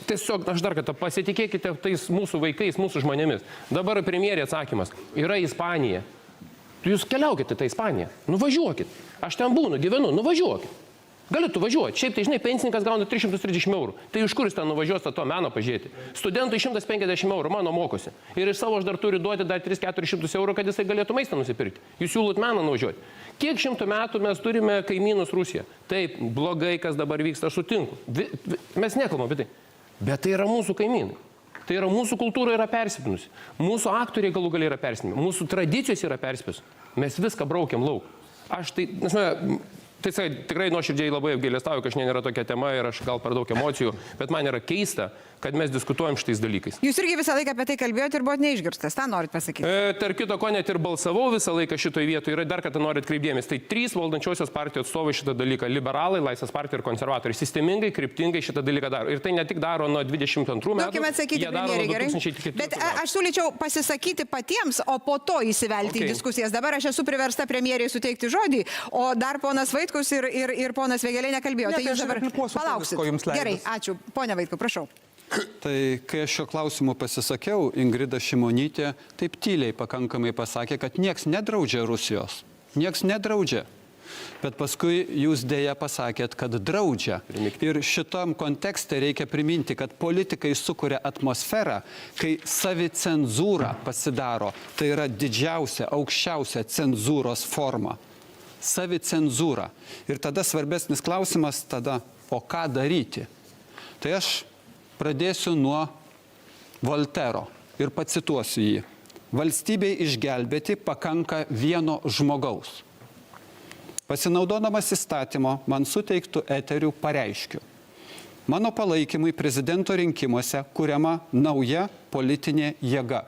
Tiesiog, aš dar kartą pasitikėkite tais mūsų vaikais, mūsų žmonėmis. Dabar premjerė atsakymas. Yra Ispanija. Jūs keliaukite tą Ispaniją. Nuvažiuokit. Aš ten būnu, gyvenu, nuvažiuokit. Galėtų važiuoti. Šiaip tai, žinai, pensininkas gauna 330 eurų. Tai iš kur jis ten nuvažiuos to meno pažiūrėti? Studentui 150 eurų, mano mokosi. Ir iš savo aš dar turiu duoti dar 300-400 eurų, kad jisai galėtų maistą nusipirkti. Jūs siūlot meną nuvažiuoti. Kiek 100 metų mes turime kaimynus Rusiją? Taip, blogai, kas dabar vyksta, aš sutinku. Mes nekalbam apie tai. Bet tai yra mūsų kaimynai. Tai yra mūsų kultūra yra persipinusi. Mūsų aktoriai galų galiai yra persipinę. Mūsų tradicijos yra persipinus. Mes viską braukiam lauk. Aš tai, tikrai nuoširdžiai labai apgailestauju, kad šiandien yra tokia tema ir aš gal per daug emocijų, bet man yra keista, kad mes diskutuojam šitais dalykais. Jūs irgi visą laiką apie tai kalbėjote ir buvote neišgirstas, tą norit pasakyti? Tarp kito, ko net ir balsavau visą laiką šitoje vietoje ir dar kartą norit kreipdėmės. Tai 3 valdančiosios partijos atstovai šitą dalyką - liberalai, Laisvės partija ir konservatoriai. Sistemingai, kryptingai šitą dalyką daro. Ir tai ne tik daro nuo 22 metų. Duokime atsakyti, premjerė, gerai. Bet aš siūlyčiau pasisakyti patiems, o po to įsivelti į diskusijas. Dabar aš esu priversta premjerei suteikti žodį, o dar ponas Vaitkus ir ponas Vėgėlė nekalbėjo. Tai jūs dabar palauksit. Gerai, ačiū. Pone Vaitku, prašau. Tai kai aš šio klausimu pasisakiau, Ingrida Šimonytė taip tyliai pakankamai pasakė, kad nieks nedraudžia Rusijos. Nieks nedraudžia. Bet paskui jūs dėja pasakėt, kad draudžia. Ir šitam kontekste reikia priminti, kad politikai sukuria atmosferą, kai savicenzūra pasidaro. Tai yra didžiausia, aukščiausia cenzūros forma. Savicenzūra. Ir tada svarbesnis klausimas tada, o ką daryti? Tai aš pradėsiu nuo Voltero ir pacituosiu jį. Valstybei išgelbėti pakanka vieno žmogaus. Pasinaudodamas įstatymo man suteiktų eterių pareiškiu. Mano palaikymui prezidento rinkimuose kuriama nauja politinė jėga,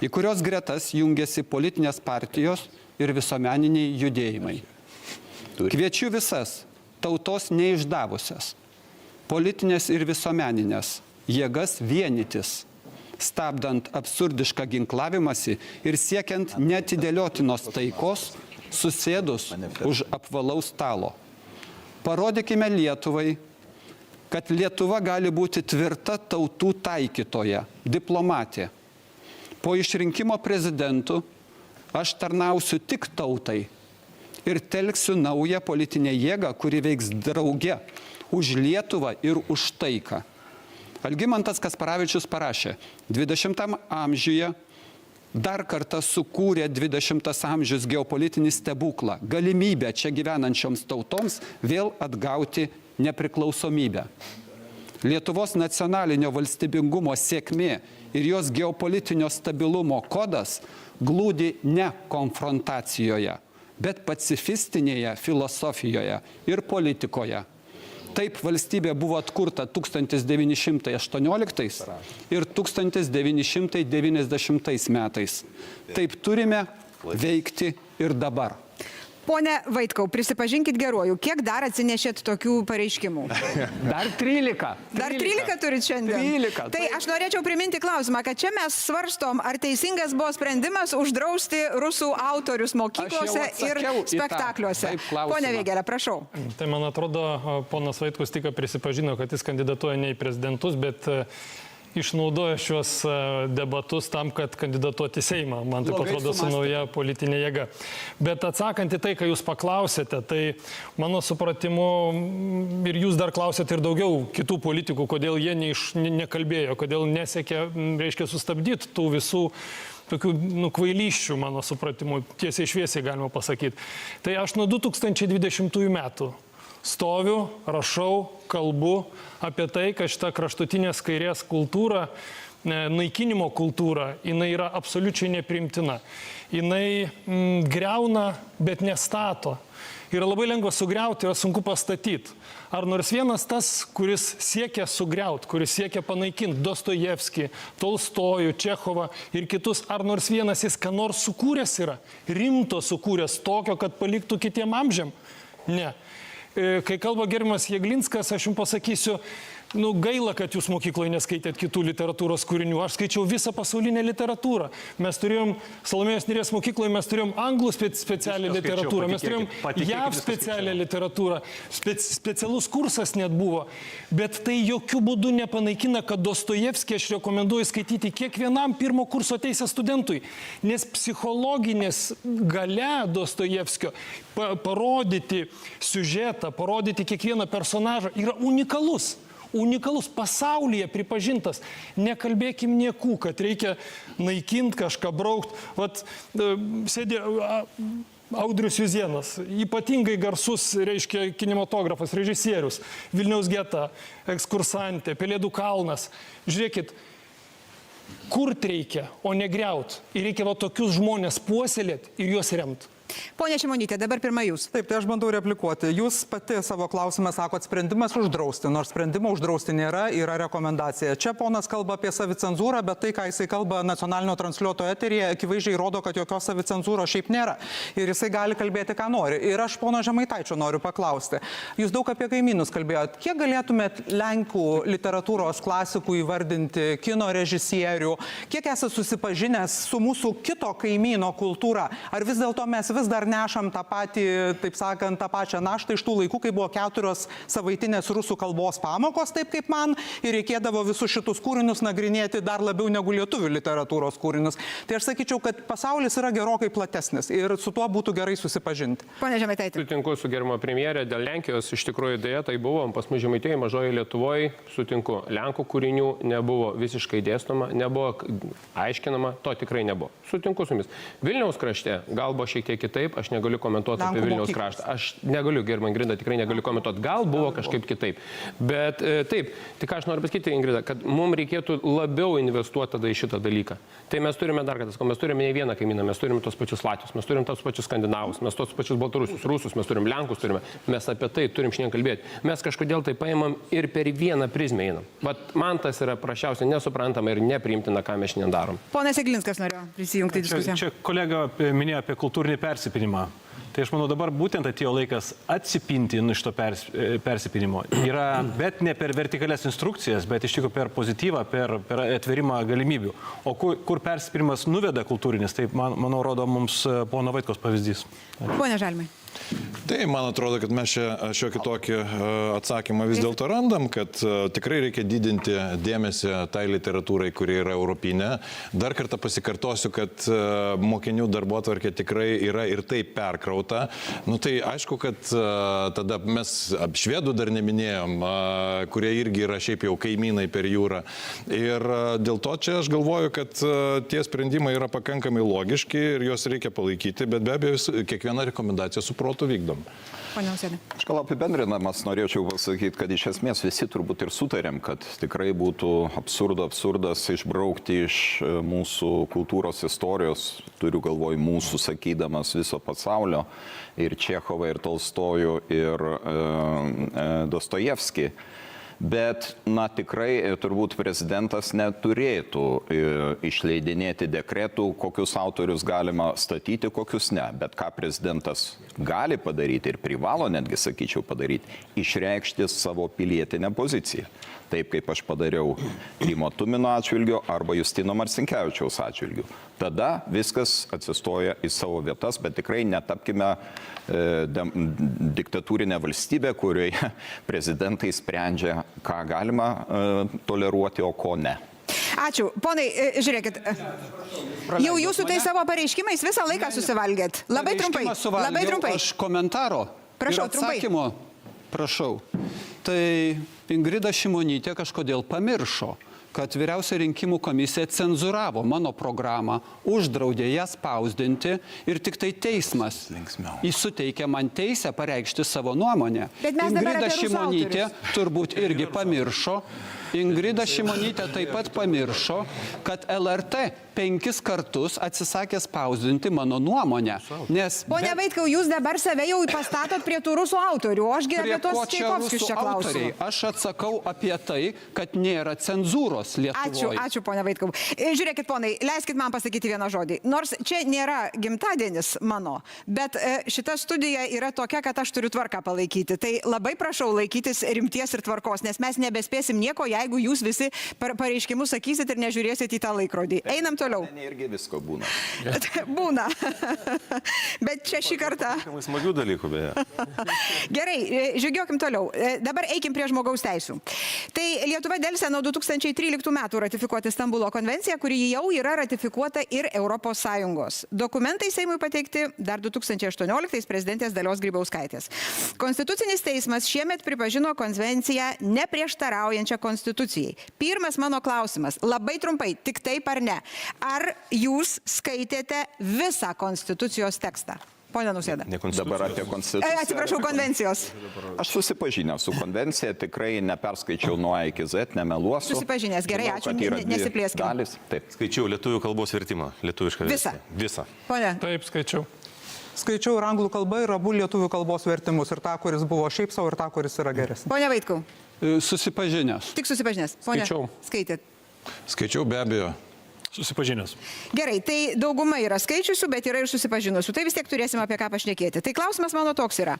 į kurios gretas jungiasi politinės partijos ir visuomeniniai judėjimai. Kviečiu visas tautos neišdavusias politinės ir visuomeninės jėgas vienytis, stabdant absurdišką ginklavimąsi ir siekiant neatidėliotinos taikos, susėdus už apvalaus stalo. Parodykime Lietuvai, kad Lietuva gali būti tvirta tautų taikytoja, diplomatė. Po išrinkimo prezidentų aš tarnausiu tik tautai ir telksiu naują politinę jėgą, kuri veiks drauge už Lietuvą ir už taiką. Algimantas Kasparavičius parašė, 20 amžiuje dar kartą sukūrė 20 amžius geopolitinį stebuklą, galimybę čia gyvenančioms tautoms vėl atgauti nepriklausomybę. Lietuvos nacionalinio valstybingumo sėkmė ir jos geopolitinio stabilumo kodas glūdi ne konfrontacijoje, bet pacifistinėje filosofijoje ir politikoje. Taip valstybė buvo atkurta 1918 ir 1990 metais. Taip turime veikti ir dabar. Pone Vaitkau, prisipažinkit geruoju, kiek dar atsinešėt tokių pareiškimų? Dar 13. Dar 13 turit šiandien? 13. Tai aš norėčiau priminti klausimą, kad čia mes svarstom, ar teisingas buvo sprendimas uždrausti rusų autorius mokyklose ir spektakliuose. Pone Vėgėlė, prašau. Tai man atrodo, ponas Vaitkus tik prisipažino, kad jis kandidatuoja ne į prezidentus, bet išnaudoja šios debatus tam, kad kandidatuoti Seimą. Man taip atrodo su nauja politinė jėga. Bet atsakant į tai, ką jūs paklausėte, tai mano supratimu ir jūs dar klausėte ir daugiau kitų politikų, kodėl jie nekalbėjo, kodėl nesiekė, reiškia, sustabdyti tų visų tokių kvailysčių, mano supratimu, tiesiai šviesiai galima pasakyti. Tai aš nuo 2020 metų stoviu, rašau, kalbu apie tai, kad šita kraštutinės kairės kultūra, naikinimo kultūra, jinai yra absoliučiai nepriimtina. Jinai greuna, bet nestato. Yra labai lengva sugriauti, yra sunku pastatyti. Ar nors vienas tas, kuris siekia sugriauti, kuris siekia panaikinti Dostojevskį, Tolstojų, Čechovą ir kitus, ar nors vienas jis ką nors sukūręs yra, rimto sukūręs, tokio, kad paliktų kitiem amžiam? Ne. Kai kalba gerbiamas Jeglinskas, aš jums pasakysiu, gaila, kad jūs mokykloje neskaitėt kitų literatūros kūrinių. Aš skaičiau visą pasaulinę literatūrą. Mes turėjom Salomėjos Nėries mokykloje, mes turėjom anglų specialią literatūrą, mes turėjom JAV specialią literatūrą, specialus kursas net buvo. Bet tai jokių būdų nepanaikina, kad Dostojevskį aš rekomenduoju skaityti kiekvienam pirmo kurso teisės studentui. Nes psichologinės galia Dostojevskio parodyti siužetą, parodyti kiekvieną personažą yra unikalus. Unikalus, pasaulyje pripažintas. Nekalbėkim niekų, kad reikia naikinti kažką, braukti. Vat sėdė Audrius Juzėnas, ypatingai garsus, reiškia, kinematografas, režisierius, Vilniaus getą, ekskursantė, Pelėdų kalnas. Žiūrėkit, kurt reikia, o ne griaut. Ir reikia va tokius žmonės puoselėti ir juos remti. Pone Šimonytė, dabar pirma jūs. Taip, tai aš bandau replikuoti. Jūs pati savo klausimą sakot, sprendimas uždrausti, nors sprendimo uždrausti nėra, yra rekomendacija. Čia ponas kalba apie savicenzūrą, bet tai, ką jisai kalba nacionalinio transliuotojo eteryje, akivaizdžiai rodo, kad jokios savicenzūros šiaip nėra. Ir jisai gali kalbėti, ką nori. Ir aš pono Žemaitaičio noriu paklausti. Jūs daug apie kaimynus kalbėjot. Kiek galėtumėt Lenkų literatūros klasikų įvardinti, kino režisierių? Kiek esate susipažinęs su mūsų kito kaimyno kultūra? Ar vis dėlto mes vis dar nešam tą patį, taip sakant, tą pačią naštą iš tų laikų, kai buvo 4 savaitinės rusų kalbos pamokos, taip kaip man, ir reikėdavo visus šitus kūrinius nagrinėti dar labiau negu lietuvių literatūros kūrinius. Tai aš sakyčiau, kad pasaulis yra gerokai platesnis ir su tuo būtų gerai susipažinti. Pone Žemaitaitė. Sutinku su gerbiama premjerė, dėl Lenkijos iš tikrųjų dėja tai buvo, pas mus Žemaitėje, mažoje Lietuvoje, sutinku, Lenkų kūrinių nebuvo visiškai dėstoma, nebuvo aiškinama, to tikrai nebuvo. Sutinku su jumis. Vilniaus krašte gal buvo šiek tiek kitaip, aš negaliu komentuoti apie Vilniaus kraštą. Aš negaliu, gerbiama Ingrida, tikrai negaliu komentuoti. Gal buvo kažkaip kitaip. Bet taip, tik aš noriu pasakyti, Ingrida, kad mums reikėtų labiau investuoti tada į šitą dalyką. Tai mes turime dar kartą, mes turime ne vieną kaimyną, mes turime tos pačius Latvius, mes turime tos pačius Skandinavus, mes tos pačius Baltarusius, Rusus, mes turime Lenkus, mes apie tai turim šiandien kalbėti. Mes kažkodėl tai paimam ir per vieną prizmę einam. Vat man tas yra prašiausiai nesuprantama ir nepriimtina, ką mes šiandien darom. Ponas Jeglinskas norėjo prisijungti į diskusiją. Čia kolega minėjo apie kultūrinį persipinimą. Tai aš manau, dabar būtent atėjo laikas atsipinti iš to persipinimo. Yra, bet ne per vertikalias instrukcijas, bet iš tikrųjų per pozityvą, per atverimą galimybių. O kur persipinimas nuveda kultūrinis, tai manau, rodo mums pono Vaitkaus pavyzdys. Pone Žalmai. Tai man atrodo, kad mes šiokį tokį atsakymą vis dėlto randam, kad tikrai reikia didinti dėmesį tai literatūrai, kuri yra europinė. Dar kartą pasikartosiu, kad mokinių darbotvarkė tikrai yra ir taip perkrauta. Tai aišku, kad tada mes švedų dar neminėjom, kurie irgi yra šiaip jau kaimynai per jūrą. Ir dėl to čia aš galvoju, kad tie sprendimai yra pakankamai logiški ir juos reikia palaikyti, bet be abejo kiekviena rekomendacija suprantama. protų vykdom. Pone Nausėda. Aš gal apibendrinamas norėčiau pasakyti, kad iš esmės visi turbūt ir sutarėm, kad tikrai būtų absurdas išbraukti iš mūsų kultūros istorijos, turiu galvoj mūsų sakydamas viso pasaulio, ir Čechovą, ir Tolstojų, ir Dostojevskį. Bet, tikrai turbūt prezidentas neturėtų išleidinėti dekretų, kokius autorius galima statyti, kokius ne. Bet ką prezidentas gali padaryti ir privalo netgi, sakyčiau, padaryti, išreikšti savo pilietinę poziciją. Taip, kaip aš padariau Rimo Tumino atžvilgiu arba Justino Marcinkevičiaus atžvilgiu. Tada viskas atsistoja į savo vietas, bet tikrai netapkime diktatūrinę valstybę, kurioje prezidentai sprendžia, ką galima toleruoti, o ko ne. Ačiū. Ponai, žiūrėkit, jau jūsų tai savo pareiškimais visą laiką susivalgėt. Labai trumpai. Labai trumpai. Aš komentaro Prašau, ir atsakymo. Prašau. Tai Ingrida Šimonytė kažkodėl pamiršo, kad Vyriausia rinkimų komisija cenzuravo mano programą, uždraudė ją spausdinti ir tik tai teismas suteikė man teisę pareikšti savo nuomonę. Ingrida Šimonytė turbūt irgi pamiršo. Ingrida Šimonytė taip pat pamiršo, kad LRT 5 kartus atsisakė spausdinti mano nuomonę. Pone Vaitkau, jūs dabar save jau pastatot prie tų rusų autorių, o ašgi apie tos Čaikovskius čia klausiu. Aš atsakau apie tai, kad nėra cenzūros Lietuvoje. Ačiū, ponia Vaitkau. Žiūrėkit, ponai, leiskit man pasakyti vieną žodį. Nors čia nėra gimtadienis mano, bet šita studija yra tokia, kad aš turiu tvarką palaikyti. Tai labai prašau laikytis rimties ir tvarkos, nes mes nebespėsim nieko, jeigu jūs visi pareiškimus sakysit ir nežiūrėsit į tą laikrodį. Einam toliau. Irgi visko būna. Būna. Bet čia šį kartą. Smagių dalykų, beje. Gerai, žygiuokim toliau. Dabar eikim prie žmogaus teisų. Tai Lietuva delsė nuo 2013 metų ratifikuoti Stambulo konvenciją, kuri jau yra ratifikuota ir Europos Sąjungos. Dokumentai Seimui pateikti dar 2018 prezidentės Dalios Grybauskaitės. Konstitucinis teismas šiemet pripažino konvenciją neprieštaraujančią konstitucijai. Pirmas mano klausimas, labai trumpai, tik taip ar ne. Ar jūs skaitėte visą konstitucijos tekstą? Pone Nausėda. Dabar apie konstituciją. Atsiprašau, konvencijos. Aš susipažinęs su konvencija, tikrai neperskaičiau nuo A iki Z, nemeluosiu. Susipažinęs, gerai, ačiū, nesiplėskime. Taip. Skaičiau lietuvių kalbos vertimą, lietuvišką versiją. Visą? Pone. Taip, skaičiau. Skaičiau ir anglų kalbą, ir abu lietuvių kalbos vertimus, ir tą, kuris buvo šiaip savo, ir tą, kuris yra geresnis. Pone Vaitkau. Susipažinęs. Tik susipažinęs. Pone, skaičiau. Skaitėt. Skaičiau, be abejo. Susipažinęs. Gerai, tai dauguma yra skaičiusių, bet yra ir susipažinusių. Tai vis tiek turėsime apie ką pašnekėti. Tai klausimas mano toks yra.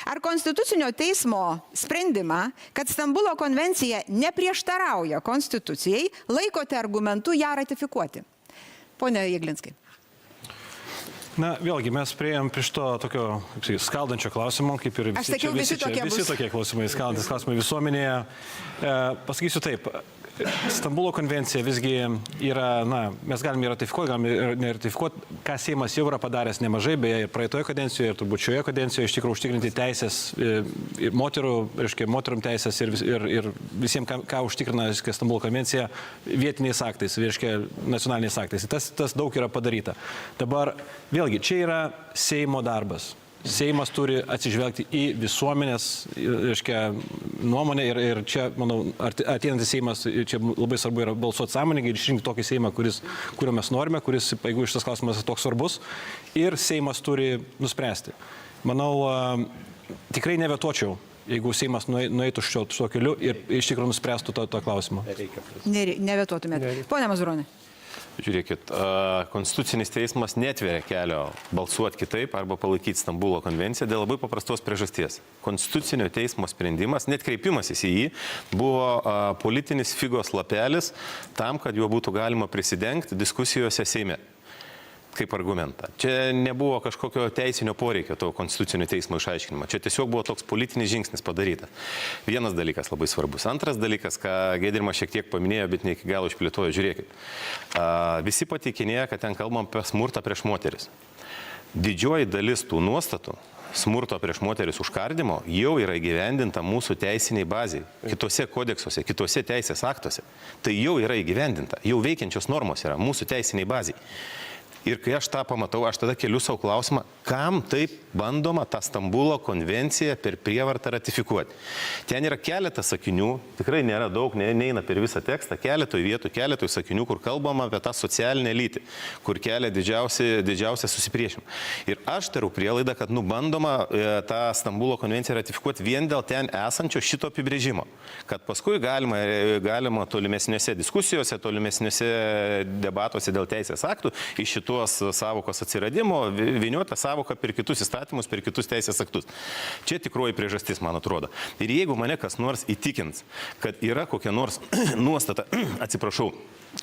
Ar Konstitucinio teismo sprendimą, kad Stambulo konvencija neprieštarauja Konstitucijai, laikote argumentu ją ratifikuoti? Pone Jeglinskai. Na, vėlgi, mes priėjom prie šito tokio skaldančio klausimo, kaip ir visi tokie klausimai, skaldantis klausimai visuomenėje. Pasakysiu taip. Stambulo konvencija visgi yra, mes galime ratifikuoti, galime neratifikuoti, ką Seimas jau yra padaręs nemažai, beje, ir praeitoje kadencijoje, ir turbūt šioje kadencijoje iš tikrųjų užtikrinti teisės ir moterom teisės ir visiems, ką užtikrina Stambulo konvencija vietiniais aktais, nacionaliniais aktais. Tas daug yra padaryta. Dabar, vėlgi, čia yra Seimo darbas. Seimas turi atsižvelgti į visuomenės nuomonę ir čia, manau, ateinantis Seimas, čia labai svarbu yra balsuoti sąmoningai ir išrinkti tokį Seimą, kurio mes norime, kuris, jeigu šitas klausimas toks svarbus, ir Seimas turi nuspręsti. Manau, tikrai nevetuočiau, jeigu Seimas nueitų šio keliu ir iš tikrųjų nuspręstų tą klausimą. Nevetuotumėte. Pone Mazuroni. Žiūrėkit, Konstitucinis teismas netveria kelio balsuoti kitaip arba palaikyti Stambulo konvenciją dėl labai paprastos priežasties. Konstitucinio teismo sprendimas, net kreipimasis į jį, buvo politinis figos lapelis tam, kad juo būtų galima prisidengti diskusijose Seime kaip argumentą. Čia nebuvo kažkokio teisinio poreikio to Konstitucinio teismo išaiškinimo. Čia tiesiog buvo toks politinis žingsnis padarytas. Vienas dalykas labai svarbus. Antras dalykas, ką Giedrimas šiek tiek paminėjo, bet ne iki galo išplėtojo, žiūrėkit. Visi pateikinėja, kad ten kalbam apie smurtą prieš moteris. Didžioji dalis tų nuostatų smurto prieš moteris užkardimo jau yra įgyvendinta mūsų teisiniai baziai, kitose kodeksuose, kitose teisės aktuose. Tai jau yra įgyvendinta, jau veikiančios normos yra mūsų teisiniai baziai. Ir kai aš tą pamatau, aš tada keliu savo klausimą, kam taip bandoma tą Stambulo konvenciją per prievartą ratifikuoti. Ten yra keletas sakinių, tikrai nėra daug, neina per visą tekstą, keletoj vietų, keletoj sakinių, kur kalbama apie tą socialinę lytį, kur kelia didžiausią susipriešimą. Ir aš darau prielaidą, kad bandoma tą Stambulo konvenciją ratifikuoti vien dėl ten esančio šito apibrėžimo, kad paskui galima tolimesnėse diskusijose, tolimesnėse debatuose dėl teisės aktų iš šitų savokos atsiradimo, viniuota savoka per kitus įstatymus, per kitus teisės aktus. Čia tikroji priežastis, man atrodo. Ir jeigu mane kas nors įtikins, kad yra kokia nors nuostata, atsiprašau,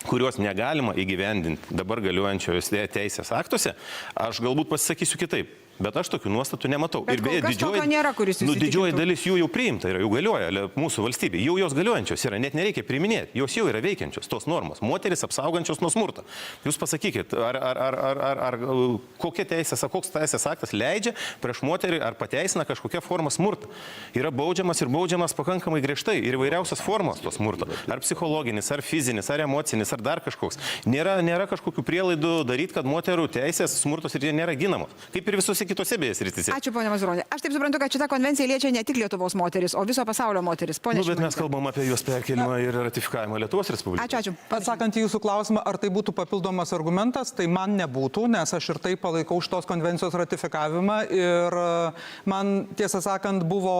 kurios negalima įgyvendinti dabar galiojančiose teisės aktuose, aš galbūt pasisakysiu kitaip. Bet aš tokių nuostatų nematau. Bet ir beje, didžioji dalis jų jau priimta yra, jau galioja mūsų valstybė. Jau jos galiojančios yra, net nereikia priiminėti. Jos jau yra veikiančios, tos normos. Moteris apsaugančios nuo smurto. Jūs pasakykit, koks teisės aktas leidžia prieš moterį ar pateisina kažkokią formą smurtą. Yra baudžiamas ir baudžiamas pakankamai griežtai. Ir įvairiausios formos to smurto. Ar psichologinis, ar fizinis, ar emocinis, ar dar kažkoks. Nėra kažkokių prielaidų daryti, kad moterų teisės smurtos ir jie nėra ginamos. Kaip ir visose kitose beje srityse. Ačiū, ponia Mazuronė. Aš taip suprantu, kad šita konvencija liečia ne tik Lietuvos moteris, o viso pasaulio moteris. Bet mes kalbam apie jos perkelimą ir ratifikavimą Lietuvos Respublikoje. Ačiū. Atsakant į jūsų klausimą, ar tai būtų papildomas argumentas, tai man nebūtų, nes aš ir taip palaikau šitos konvencijos ratifikavimą ir man, tiesą sakant, buvo,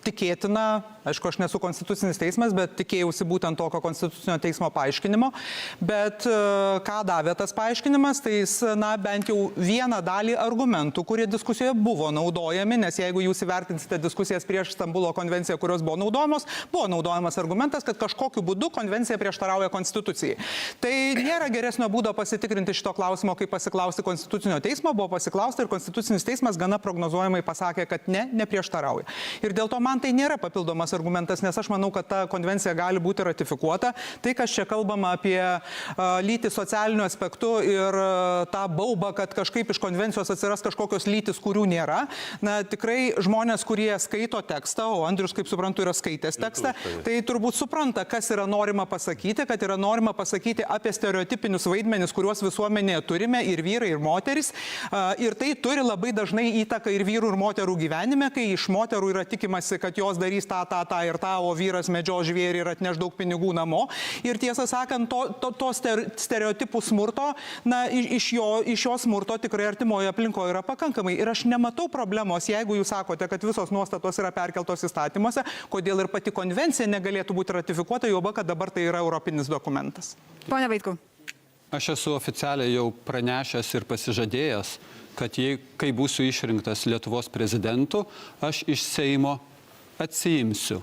tikėtina, aišku, aš nesu konstitucinis teismas, bet tikėjausi būtent tokio konstitucinio teismo paaiškinimo. Bet ką davė tas paaiškinimas, tai jis, bent jau vieną dalį argumentų, kurie diskusijoje buvo naudojami, nes jeigu jūs įvertinsite diskusijas prieš Stambulo konvenciją, kurios buvo naudojamos, buvo naudojamas argumentas, kad kažkokiu būdu konvencija prieštarauja konstitucijai. Tai nėra geresnio būdo pasitikrinti šito klausimo, kaip pasiklausti konstitucinio teismo, buvo pasiklausti ir konstitucinis teismas gana prognozuojamai pasakė, kad neprieštarauja. Ir dėl to man tai nėra papildomas argumentas, nes aš manau, kad ta konvencija gali būti ratifikuota. Tai, kas čia kalbama apie lytį socialiniu aspektu ir tą baubą, kad kažkaip iš konvencijos atsiras kažkokios lytis, kurių nėra. Tikrai žmonės, kurie skaito tekstą, o Andrius, kaip suprantu, yra skaitęs tekstą, tai turbūt supranta, kas yra norima pasakyti, kad yra norima pasakyti apie stereotipinius vaidmenis, kuriuos visuomenėje turime, ir vyrai, ir moteris. Ir tai turi labai dažnai įtaką ir vyrų, ir moterų gyvenime, kai iš moterų yra tikimasi, kad jos darys tą ir tą, o vyras medžio žvėrį ir atneš daug pinigų namo. Ir tiesą sakant, to stereotipų smurto, iš jo smurto tikrai artimoje aplinkoje yra pakankamai. Ir aš nematau problemos, jeigu jūs sakote, kad visos nuostatos yra perkeltos įstatymuose, kodėl ir pati konvencija negalėtų būti ratifikuota, juoba, kad dabar tai yra europinis dokumentas. Pone Vaitkau. Aš esu oficialiai jau pranešęs ir pasižadėjęs, kad kai būsiu išrinktas Lietuvos prezidentu, aš iš Seimo atsiimsiu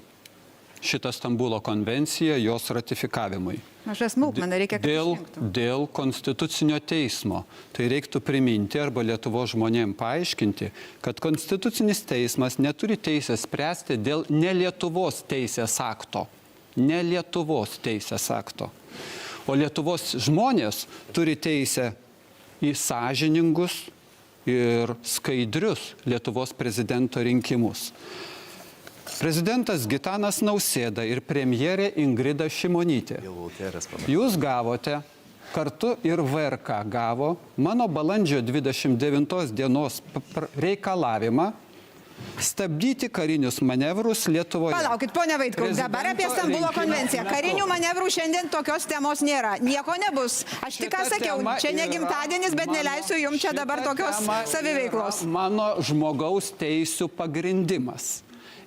šitą Stambulo konvenciją jos ratifikavimui. Dėl konstitucinio teismo. Tai reiktų priminti arba Lietuvos žmonėms paaiškinti, kad konstitucinis teismas neturi teisės spręsti dėl ne Lietuvos teisės akto. Ne Lietuvos teisės akto. O Lietuvos žmonės turi teisę į sąžiningus ir skaidrius Lietuvos prezidento rinkimus. Prezidentas Gitanas Nausėda ir premjerė Ingrida Šimonytė. Jūs gavote, kartu ir VRK gavo, mano balandžio 29 dienos reikalavimą stabdyti karinius manevrus Lietuvoje. Palaukit, ponia Vaitkau, dabar apie Stambulo konvenciją. Karinių manevrų šiandien tokios temos nėra. Nieko nebus. Aš tik ką sakiau, čia ne gimtadienis, bet neleisiu jums čia dabar tokios saviveiklos. Mano žmogaus teisių pagrindimas.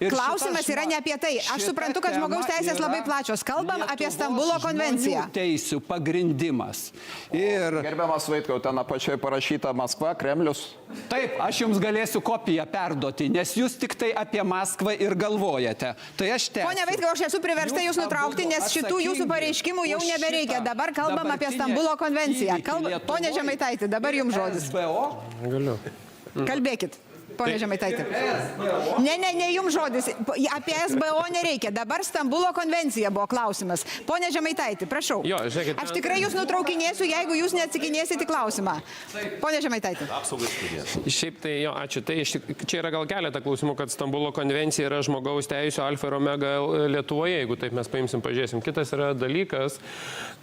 Klausimas yra ne apie tai. Aš suprantu, kad žmogaus teisės labai plačios. Kalbam apie Stambulo konvenciją. Teisių pagrindimas. Gerbiamas Vaitkau, ten apačioje parašyta Maskva, Kremlius. Taip, aš jums galėsiu kopiją perduoti, nes jūs tik tai apie Maskvą ir galvojate. Tai aš tęsiu. Pone Vaitkau, aš esu priversta jūs nutraukti, nes šitų jūsų pareiškimų jau nebereikia. Dabar kalbam apie Stambulo konvenciją. Pone Žemaitaiti, dabar jums žodis. Galiu. Kalbėkit. Pone Žemaitaitė. Ne, jums žodis. Apie SBO nereikia. Dabar Stambulo konvencija buvo klausimas. Pone Žemaitaitė, prašau. Jo, žiūrėkit, Aš tikrai jūs nutraukinėsiu, jeigu jūs neatsakinėsite į klausimą. Pone Žemaitaitė. Šiaip tai jo, ačiū. Tai čia yra gal keletą klausimų, kad Stambulo konvencija yra žmogaus teisų alfa ir omega Lietuvoje, jeigu taip mes paimsim, pažiūrėsim. Kitas yra dalykas,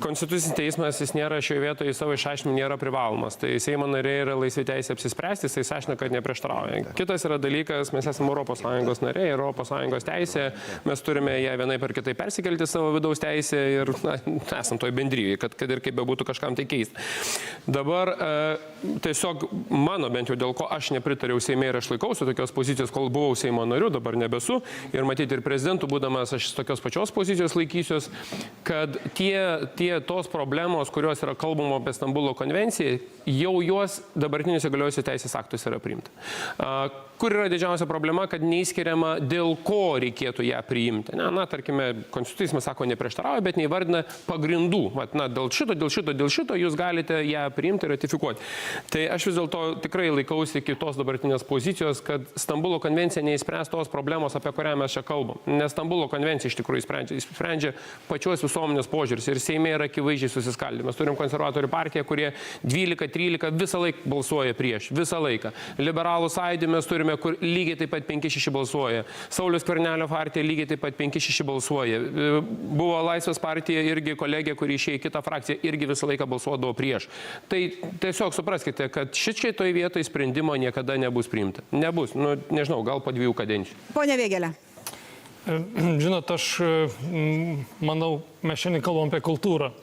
Konstitucinis teismas, jis nėra šioje vietoje savo išaiškinimų nėra privalomas. Tai Seimo nariai yra laisvi teisė apsispręsti, jis aiškina, kad neprieštarauja. Kitas yra dalykas, mes esame ES nariai, ES teisė, mes turime ją vienaip ar kitaip persikelti savo vidaus teisę ir esam toj bendryje, kad ir kaip bebūtų kažkam tai keisti. Dabar tiesiog mano bent jau dėl ko aš nepritariau Seime ir aš laikausi tokios pozicijos, kol buvau Seimo nariu, dabar nebesu ir matyti ir prezidentų būdamas aš tokios pačios pozicijos laikysiuos, kad tos problemos, kurios yra kalbama apie Stambulo konvenciją, jau juos dabartiniuose galiojusiuose teisės aktuose yra priimta. Kur yra didžiausia problema, kad neįskiriama, dėl ko reikėtų ją priimti. Tarkime, Konstitucinis sako neprieštarauja, bet neįvardina pagrindų. Dėl šito jūs galite ją priimti ir ratifikuoti. Tai aš vis dėlto tikrai laikausi kitos dabartinės pozicijos, kad Stambulo konvencija neįspręs tos problemos, apie kurią mes čia kalbam. Nes Stambulo konvencija iš tikrųjų sprendžia pačios visuomenės požiūris ir Seime yra akivaizdžiai susiskaldė. Mes turim konservatorių partiją, kurie 12-13 visą laiką balsuoja prieš. Visą laiką. Liberalų sąjūdį mes turime, kur lygiai taip pat 5-6 balsuoja. Sauliaus Skvernelio partija lygiai taip pat 5-6 balsuoja. Buvo Laisvės partija irgi kolegė, kuri išėjo į kitą frakciją, irgi visą laiką balsuodavo prieš. Tai tiesiog supraskite, kad šitoje vietoje sprendimo niekada nebus priimta. Nebus, nežinau, gal po 2 kadencijų. Pone Vėgėlė. Žinot, aš manau, mes šiandien kalbam apie kultūrą.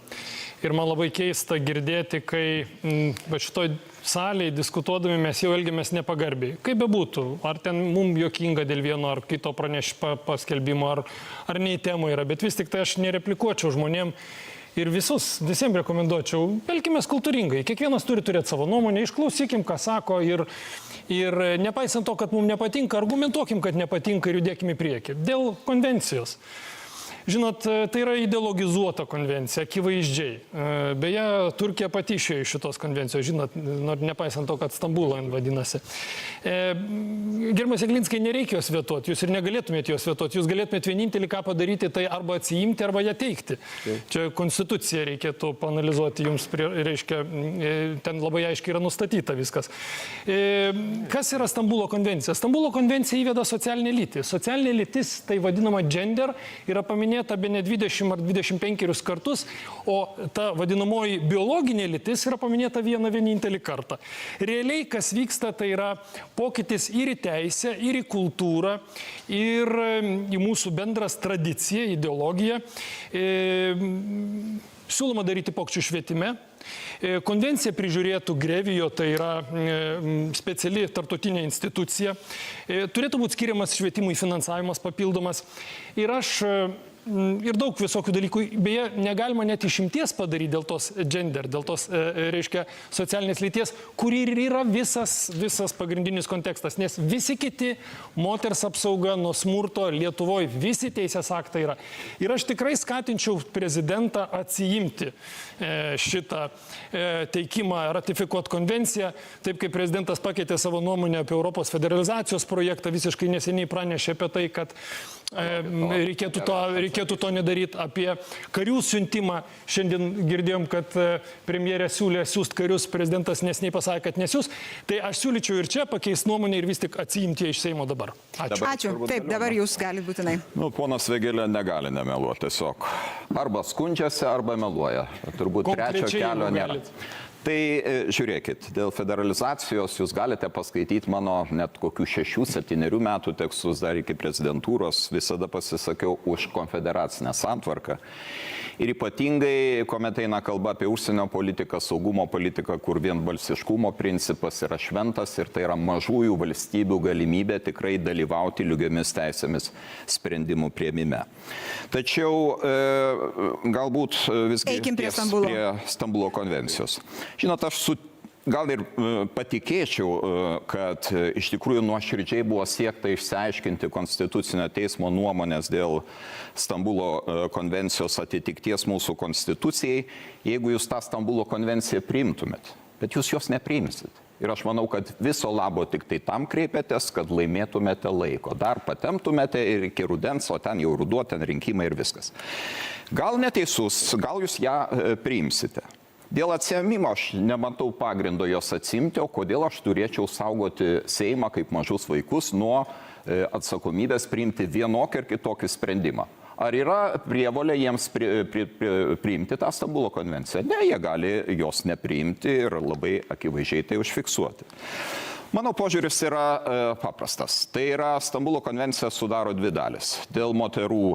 Ir man labai keista girdėti, kai šitoj salėje diskutuodami mes jau elgiamės nepagarbiai. Kaip bebūtų, ar ten mums juokinga dėl vieno ar kito paskelbimo, ar nei temų yra, bet vis tik tai aš nereplikuočiau žmonėm ir visiems rekomenduočiau, elkimės kultūringai. Kiekvienas turi turėti savo nuomonę, išklausykim, ką sako ir nepaisant to, kad mums nepatinka, argumentuokim, kad nepatinka ir judėkim į priekį. Dėl konvencijos. Žinot, tai yra ideologizuota konvencija, akivaizdžiai. Beje, Turkija pati išėjo iš šitos konvencijos, žinot, nepaisant to, kad Stambulo vadinasi. Gerbiamas Jeglinskai, nereikia jos vetuoti, jūs ir negalėtumėte jos vetuoti, jūs galėtumėte vienintelį ką padaryti, tai arba atsiimti, arba ją teikti. Čia konstitucija reikėtų panalizuoti, jums reiškia, ten labai aiškiai yra nustatyta viskas. Kas yra Stambulo konvencija? Stambulo konvencija įveda socialinę lytį. Socialinė lytis, tai vadinama gender, yra paminėta be ne 20 ar 25 kartus, o ta vadinamoji biologinė lytis yra paminėta vienintelį kartą. Realiai, kas vyksta, tai yra pokytis ir į teisę, ir į kultūrą, ir į mūsų bendras tradiciją, ideologiją. Siūloma daryti pokyčių švietime. Konvenciją prižiūrėtų Grevijo, tai yra speciali tarptautinė institucija. Turėtų būti skiriamas švietimui finansavimas papildomas. Ir daug visokių dalykų. Beje, negalima net išimties padaryti dėl tos gender, dėl tos, reiškia, socialinės lyties, kuri ir yra visas pagrindinis kontekstas. Nes visi kiti, moters apsauga nuo smurto Lietuvoje, visi teisės aktai yra. Ir aš tikrai skatinčiau prezidentą atsiimti šitą teikimą ratifikuoti konvenciją. Taip kaip prezidentas pakeitė savo nuomonę apie Europos federalizacijos projektą, visiškai neseniai pranešė apie tai, kad reikėtų to nedaryti. Apie karių siuntimą šiandien girdėjom, kad premjerė siūlė siūsti karius, prezidentas neseniai pasakė, kad nesiūs. Tai aš siūlyčiau ir čia pakeisti nuomonę ir vis tik atsiimti iš Seimo dabar. Ačiū. Ačiū. Taip, dabar jūs galite būtinai. Ponas Vėgėlė negali nemeluoti tiesiog. Arba skundžiasi, arba meluoja. Turbūt trečio kelio nėra. Tai žiūrėkit, dėl federalizacijos jūs galite paskaityti mano net kokių 6-7 metų tekstus dar iki prezidentūros. Visada pasisakiau už konfederacinę santvarką. Ir ypatingai, kuomet eina kalba apie užsienio politiką, saugumo politiką, kur vienbalsiškumo principas yra šventas ir tai yra mažųjų valstybių galimybė tikrai dalyvauti lygiomis teisėmis sprendimų priėmime. Tačiau galbūt visgi prie Stambulo konvencijos. Žinot, aš gal ir patikėčiau, kad iš tikrųjų nuoširdžiai buvo siekta išsiaiškinti Konstitucinio teismo nuomonės dėl Stambulo konvencijos atitikties mūsų konstitucijai, jeigu jūs tą Stambulo konvenciją priimtumėt. bet jūs jos nepriimsit. Ir aš manau, kad viso labo tik tai tam kreipiatės, kad laimėtumėte laiko. Dar patemptumėte ir iki rudens, o ten jau ruduo, ten rinkimai ir viskas. Gal neteisus, gal jūs ją priimsite. Dėl atsiėmimo aš nematau pagrindo jos atsimti, o kodėl aš turėčiau saugoti Seimą kaip mažus vaikus nuo atsakomybės priimti vienokį ir kitokį sprendimą. Ar yra prievolė jiems priimti tą Stambulo konvenciją? Ne, jie gali jos nepriimti ir labai akivaizdžiai tai užfiksuoti. Mano požiūris yra paprastas. Tai yra Stambulo konvencija sudaro dvi dalis. Dėl moterų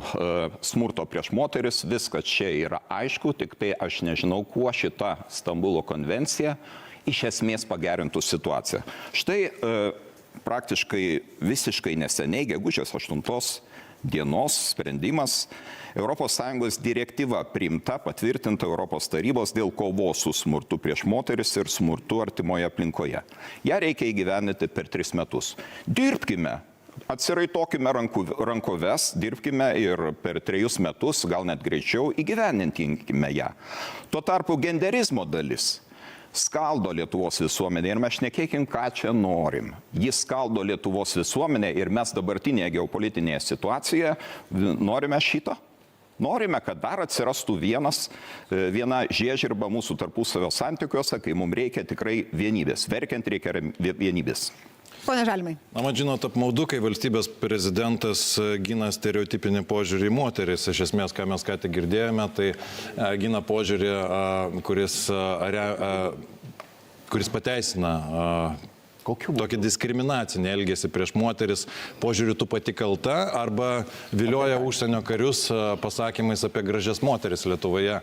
smurto prieš moteris viskas čia yra aišku, tik tai aš nežinau, kuo šita Stambulo konvencija iš esmės pagerintų situaciją. Štai praktiškai visiškai neseniai, gegužės 8 dienos sprendimas, ES direktyva priimta, patvirtinta Europos tarybos dėl kovos su smurtu prieš moteris ir smurtu artimoje aplinkoje. Ja reikia įgyvendinti per 3 metus. Dirbkime, atsiraitokime rankoves, dirbkime ir per 3 metus, gal net greičiau, įgyvendintinkime ją. Tuo tarpu genderizmo dalis skaldo Lietuvos visuomenę ir mes šnekėkim, ką čia norim. Jis skaldo Lietuvos visuomenę ir mes dabartinėje geopolitinėje situacijoje norime šito. Norime, kad dar atsirastų viena žiežirba mūsų tarpusavio santykiuose, kai mums reikia tikrai vienybės. Verkiant reikia vienybės. Pone Žalimai. Na, man žinot, apmaudu, kai valstybės prezidentas gina stereotipinį požiūrį į moteris. Iš esmės, ką mes ką tik girdėjome, tai gina požiūrį, kuris pateisina tokį diskriminacinį elgesį prieš moteris, požiūrį tu pati kalta, arba vilioja užsienio karius pasakymais apie gražias moteris Lietuvoje.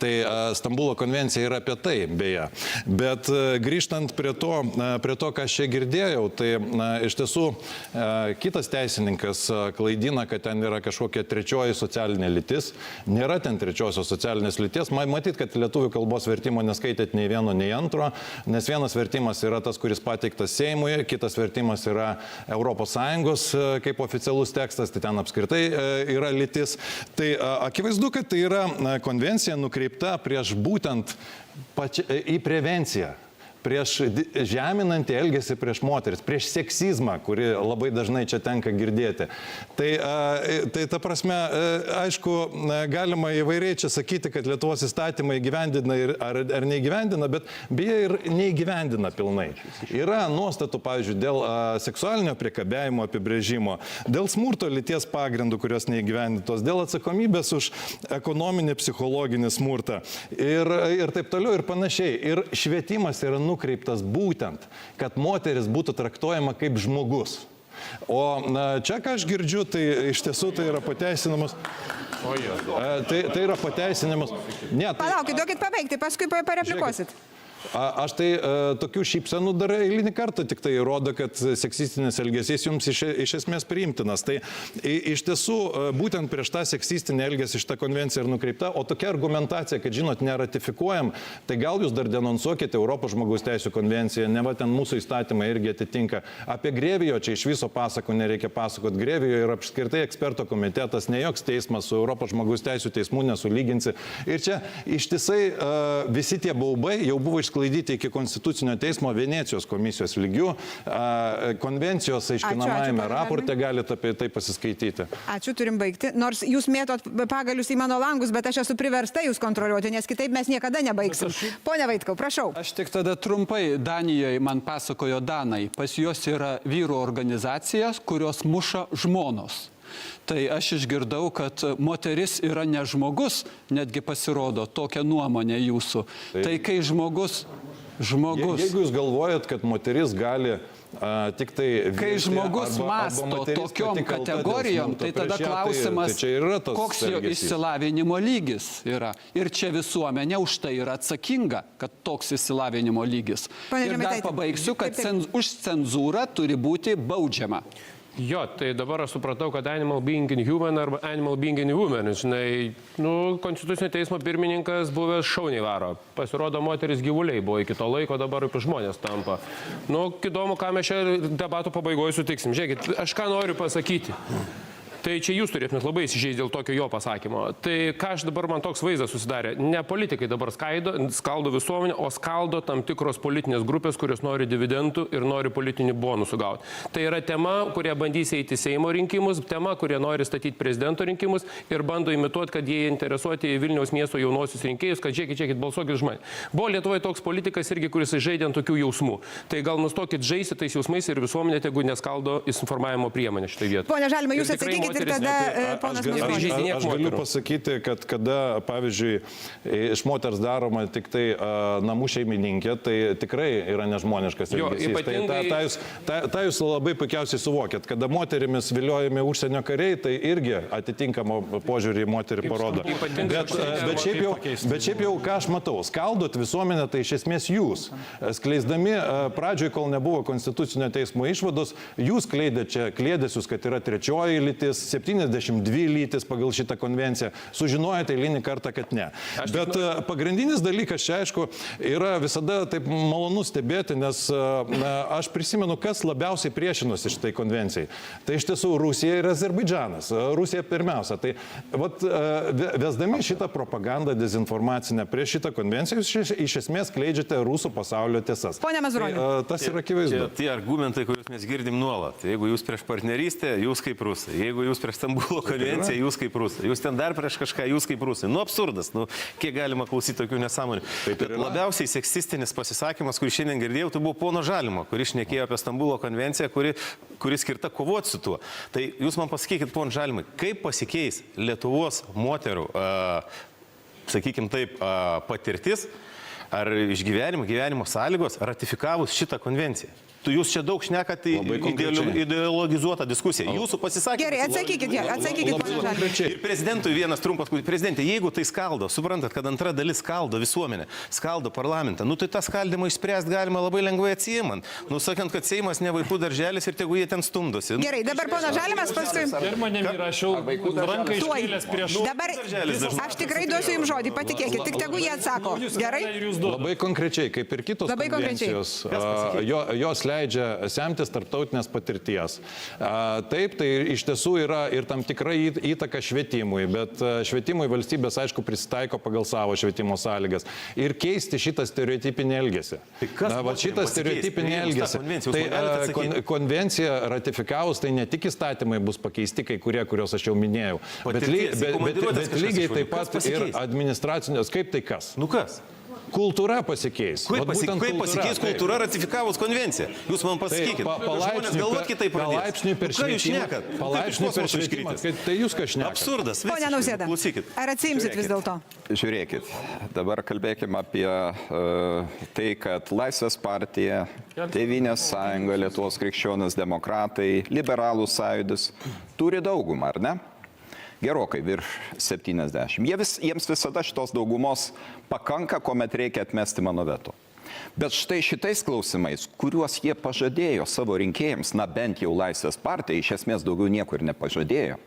Tai Stambulo konvencija yra apie tai, beje. Bet grįžtant prie to, ką aš čia girdėjau, tai iš tiesų kitas teisininkas klaidina, kad ten yra kažkokia trečioji socialinė lytis. Nėra ten trečiosios socialinės lyties. Matyt, kad lietuvių kalbos vertimo neskaitėt nei vieno, nei antro, nes vienas vertimas yra tas, kuris pateiktas Seimui, kitas vertimas yra ES kaip oficialus tekstas, tai ten apskritai yra lytis. Tai akivaizdu, kad tai yra konvencija nukreipta prieš būtent į prevenciją, prieš žeminantį elgesį prieš moteris, prieš seksizmą, kurį labai dažnai čia tenka girdėti. Tai ta prasme, aišku, galima įvairiai čia sakyti, kad Lietuvos įstatymai įgyvendina ar neįgyvendina, bet beje ir neįgyvendina pilnai. Yra nuostatų, pavyzdžiui, dėl seksualinio priekabiavimo apibrėžimo, dėl smurto lyties pagrindų, kurios neįgyvendintos, dėl atsakomybės už ekonominį, psichologinį smurtą ir taip toliau ir panašiai. Ir švietimas yra nukreiptas būtent, kad moteris būtų traktuojama kaip žmogus. O čia, ką aš girdžiu, tai iš tiesų tai yra pateisinamas. Tai yra pateisinimas. Palaukit, duokit pabaigti, paskui pareplikuosit. Aš tai tokių šypsenų dar eilinį kartą tik tai rodo, kad seksistinis elgesys jums iš esmės priimtinas. Tai iš tiesų būtent prieš tą seksistinį elgesį šitą konvenciją ir nukreipta, o tokia argumentacija, kad žinot, neratifikuojam, tai gal jūs dar denonsuokite Europos žmogaus teisų konvenciją, ne va ten mūsų įstatymai irgi atitinka. Apie Grėvijo čia iš viso pasako nereikia pasakot. Grėvijo yra apskritai eksperto komitetas, ne joks teismas su Europos žmogaus teisų teismų nesulyginsi. Ir čia ištisai visi tie baubai jau buvo išsklaidyti iki Konstitucinio teismo Venecijos komisijos lygių. Konvencijos aiškinamajame raporte galite apie tai pasiskaityti. Ačiū, turim baigti. Nors jūs mėtot pagalius į mano langus, bet aš esu priversta jūs kontroliuoti, nes kitaip mes niekada nebaigsim. Pone Vaitkau, prašau. Aš tik tada trumpai, Danijoje man pasakojo danai, pas juos yra vyrų organizacijas, kurios muša žmonos. Tai aš išgirdau, kad moteris yra ne žmogus, netgi pasirodo tokia nuomonė jūsų. Tai kai žmogus... Jeigu jūs galvojat, kad moteris gali tik tai... Kai žmogus masto tokiom kategorijom, tai tada klausimas, koks jo išsilavinimo lygis yra. Ir čia visuomenė už tai yra atsakinga, kad toks išsilavinimo lygis. Ir dar pabaigsiu, kad už cenzūrą turi būti baudžiama. Jo, tai dabar aš supratau, kad animal being in human arba animal being in woman. Žinai, Konstitucinio teismo pirmininkas buvęs šauniai varo. Pasirodo, moteris gyvuliai buvo iki to laiko, dabar apie žmonės tampa. Įdomu, ką mes čia debatų pabaigoje sutiksim. Žiūrėkit, aš ką noriu pasakyti. Tai čia jūs turėtumėt labai įsižeisti dėl tokio jo pasakymo. Tai ką aš dabar man toks vaizdas susidarė, ne politikai dabar skaldo visuomenę, o skaldo tam tikros politinės grupės, kurios nori dividendų ir nori politinį bonusų gauti. Tai yra tema, kurie bandys eiti Seimo rinkimus, tema, kurie nori statyti prezidento rinkimus ir bando imituoti, kad jie interesuoti į Vilniaus miesto jaunosius rinkėjus, kad žiūrėkit, balsuokit už mane. Buvo Lietuvoje toks politikas irgi, kuris žaidė ant tokių jausmų. Tai gal nustokit žaisti tais jausmais ir visuomenė tegu neskaldo informavimo priemonę šitoje vietoje. Pone Žalimai, jūs atsakykit ir tada ponas Mazuronis. Aš galiu pasakyti, kad kada, pavyzdžiui, iš moters daroma tik tai namų šeimininkė, tai tikrai yra nežmoniškas elgesys. Tai jūs labai puikiausiai suvokėt, kada moterimis viliojami užsienio kariai, tai irgi atitinkamo požiūrį į moterį parodo. Bet šiaip jau, ką aš matau, skaldot visuomenę, tai iš esmės jūs. Skleisdami pradžioj, kol nebuvo Konstitucinio teismo išvados, jūs kleidėte čia klėdesius, kad yra trečioji lytis, 72 lytis pagal šitą konvenciją. Sužinojate eilinį kartą, kad ne. Bet pagrindinis dalykas čia, aišku, yra visada taip malonu stebėti, nes aš prisimenu, kas labiausiai priešinosi šitai konvencijai. Tai iš tiesų Rusija ir Azerbaidžanas. Rusija pirmiausia. Tai vesdami šitą propagandą dezinformacinę prieš šitą konvenciją, jūs iš esmės kleidžiate rusų pasaulio tiesas. Pone Mazuroni. Tas yra akivaizdu. Tie argumentai, kuriuos mes girdim nuolat. Jeigu jūs prieš partnerystę, jūs kaip rusai. Jeigu jūs prieš Stambulo konvenciją, jūs kaip rusai. Jūs ten dar prieš kažką, jūs kaip rusai. Nu, absurdas. Nu, kiek galima klausyti tokių nesąmonių. Labiausiai seksistinis pasisakymas, kurį šiandien girdėjau, tai buvo pono Žalimo, kuris šnekėjo apie Stambulo konvenciją, kuri skirta kovoti su tuo. Tai jūs man pasakykit, pono Žalimai, kaip pasikeis Lietuvos moterų, sakykime taip, patirtis ar gyvenimo sąlygos ratifikavus šitą konvenciją? Jūs čia daug šnekate ideologizuotą diskusiją. Jūsų pasisakymas... Gerai, atsakykit, ponas Žalimai. Ir prezidentui vienas trumpas... Prezidentė, jeigu tai skaldo, suprantat, kad antra dalis skaldo visuomenę, skaldo parlamentą, nu tai tą skaldymą išspręsti galima labai lengvai atsijimant. Nu, sakant, kad Seimas ne vaikų darželis ir tegu jie ten stumdosi. Gerai, dabar ponas Žalimas paskui... Pirmanėm įrašiau ranką iškėlęs prieš... Dabar aš tikrai duosiu jums žodį, patikėkit, tik tegu jie atsako. Gerai? Labai konkrečiai, kaip ir kitos konvencijos, jos leidžia semtis tarptautinės patirties. Taip, tai iš tiesų yra ir tam tikra įtaka švietimui, bet švietimui valstybės, aišku, prisitaiko pagal savo švietimo sąlygas. Ir keisti šitą stereotipinį elgesį. Šitą stereotipinį elgesį. Tai konvenciją ratifikavus, tai ne tik įstatymai bus pakeisti, kai kurie, kuriuos aš jau minėjau, bet lygiai taip pat ir administracinės, kaip tai kas? Nu kas? Kultūra pasikeis. Kaip pasikeis kultūra ratifikavus konvenciją? Jūs man pasakykit. Žmonės galvot kitaip pradės. Palaipsniui per švietimą. Tai jūs ką šnekate? Absurdas. Pone Nausėda, ar atsiimsit vis dėlto? Žiūrėkit, dabar kalbėkime apie tai, kad Laisvės partija, Tėvynės sąjunga, Lietuvos krikščionys demokratai, Liberalų sąjūdis turi daugumą, ar ne? Gerokai virš 70. Jiems visada šitos daugumos pakanka, kuomet reikia atmesti mano veto. Bet štai šitais klausimais, kuriuos jie pažadėjo savo rinkėjams, na bent jau Laisvės partija, iš esmės daugiau nieko ir nepažadėjo.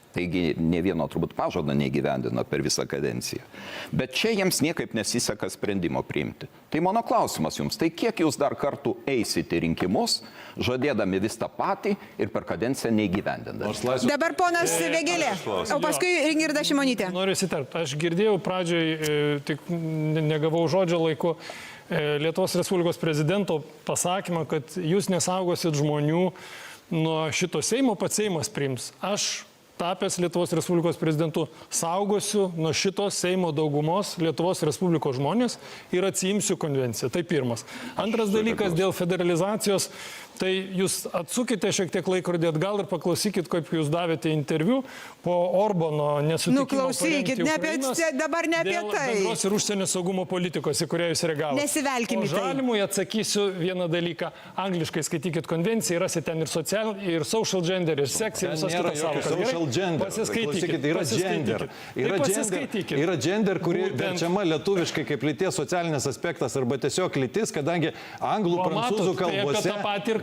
Taigi ne vieno turbūt pažado neįgyvendino per visą kadenciją. Bet čia jiems niekaip nesiseka sprendimo priimti. Tai mano klausimas jums, tai kiek jūs dar kartų eisite rinkimus, žadėdami vis tą patį ir per kadenciją neįgyvendindami? Dabar ponas Vėgėlė, o paskui Ingrida Šimonytė. Noriu įsiterpti. Aš girdėjau pradžioj, tik negavau žodžio laiku, Lietuvos Respublikos prezidento pasakymą, kad jūs nesaugosit žmonių nuo šito Seimo, pats Seimas priims. Aš tapęs Lietuvos Respublikos prezidentu, saugosiu nuo šitos Seimo daugumos Lietuvos Respublikos žmonės ir atsiimsiu konvenciją. Tai pirmas. Antras dalykas dėl federalizacijos. Tai jūs atsukite šiek tiek laikrodį atgal ir paklausykit, kaip jūs davėte interviu po Orbano nesutikimo klausykit, dabar ne apie tai. Bendros ir užsienio saugumo politikos, į kurią jūs reagavote. Nesivelkim į tai. Žalimui atsakysiu vieną dalyką. Angliškai skaitykit konvenciją, rasit ten ir social gender, ir sex, ir visas kitas sąvokas. Pasiskaitykit. Yra gender, kuri verčiama lietuviškai kaip lyties socialinis aspektas arba tiesiog lytis, kadangi anglų, prancūzų kalbose...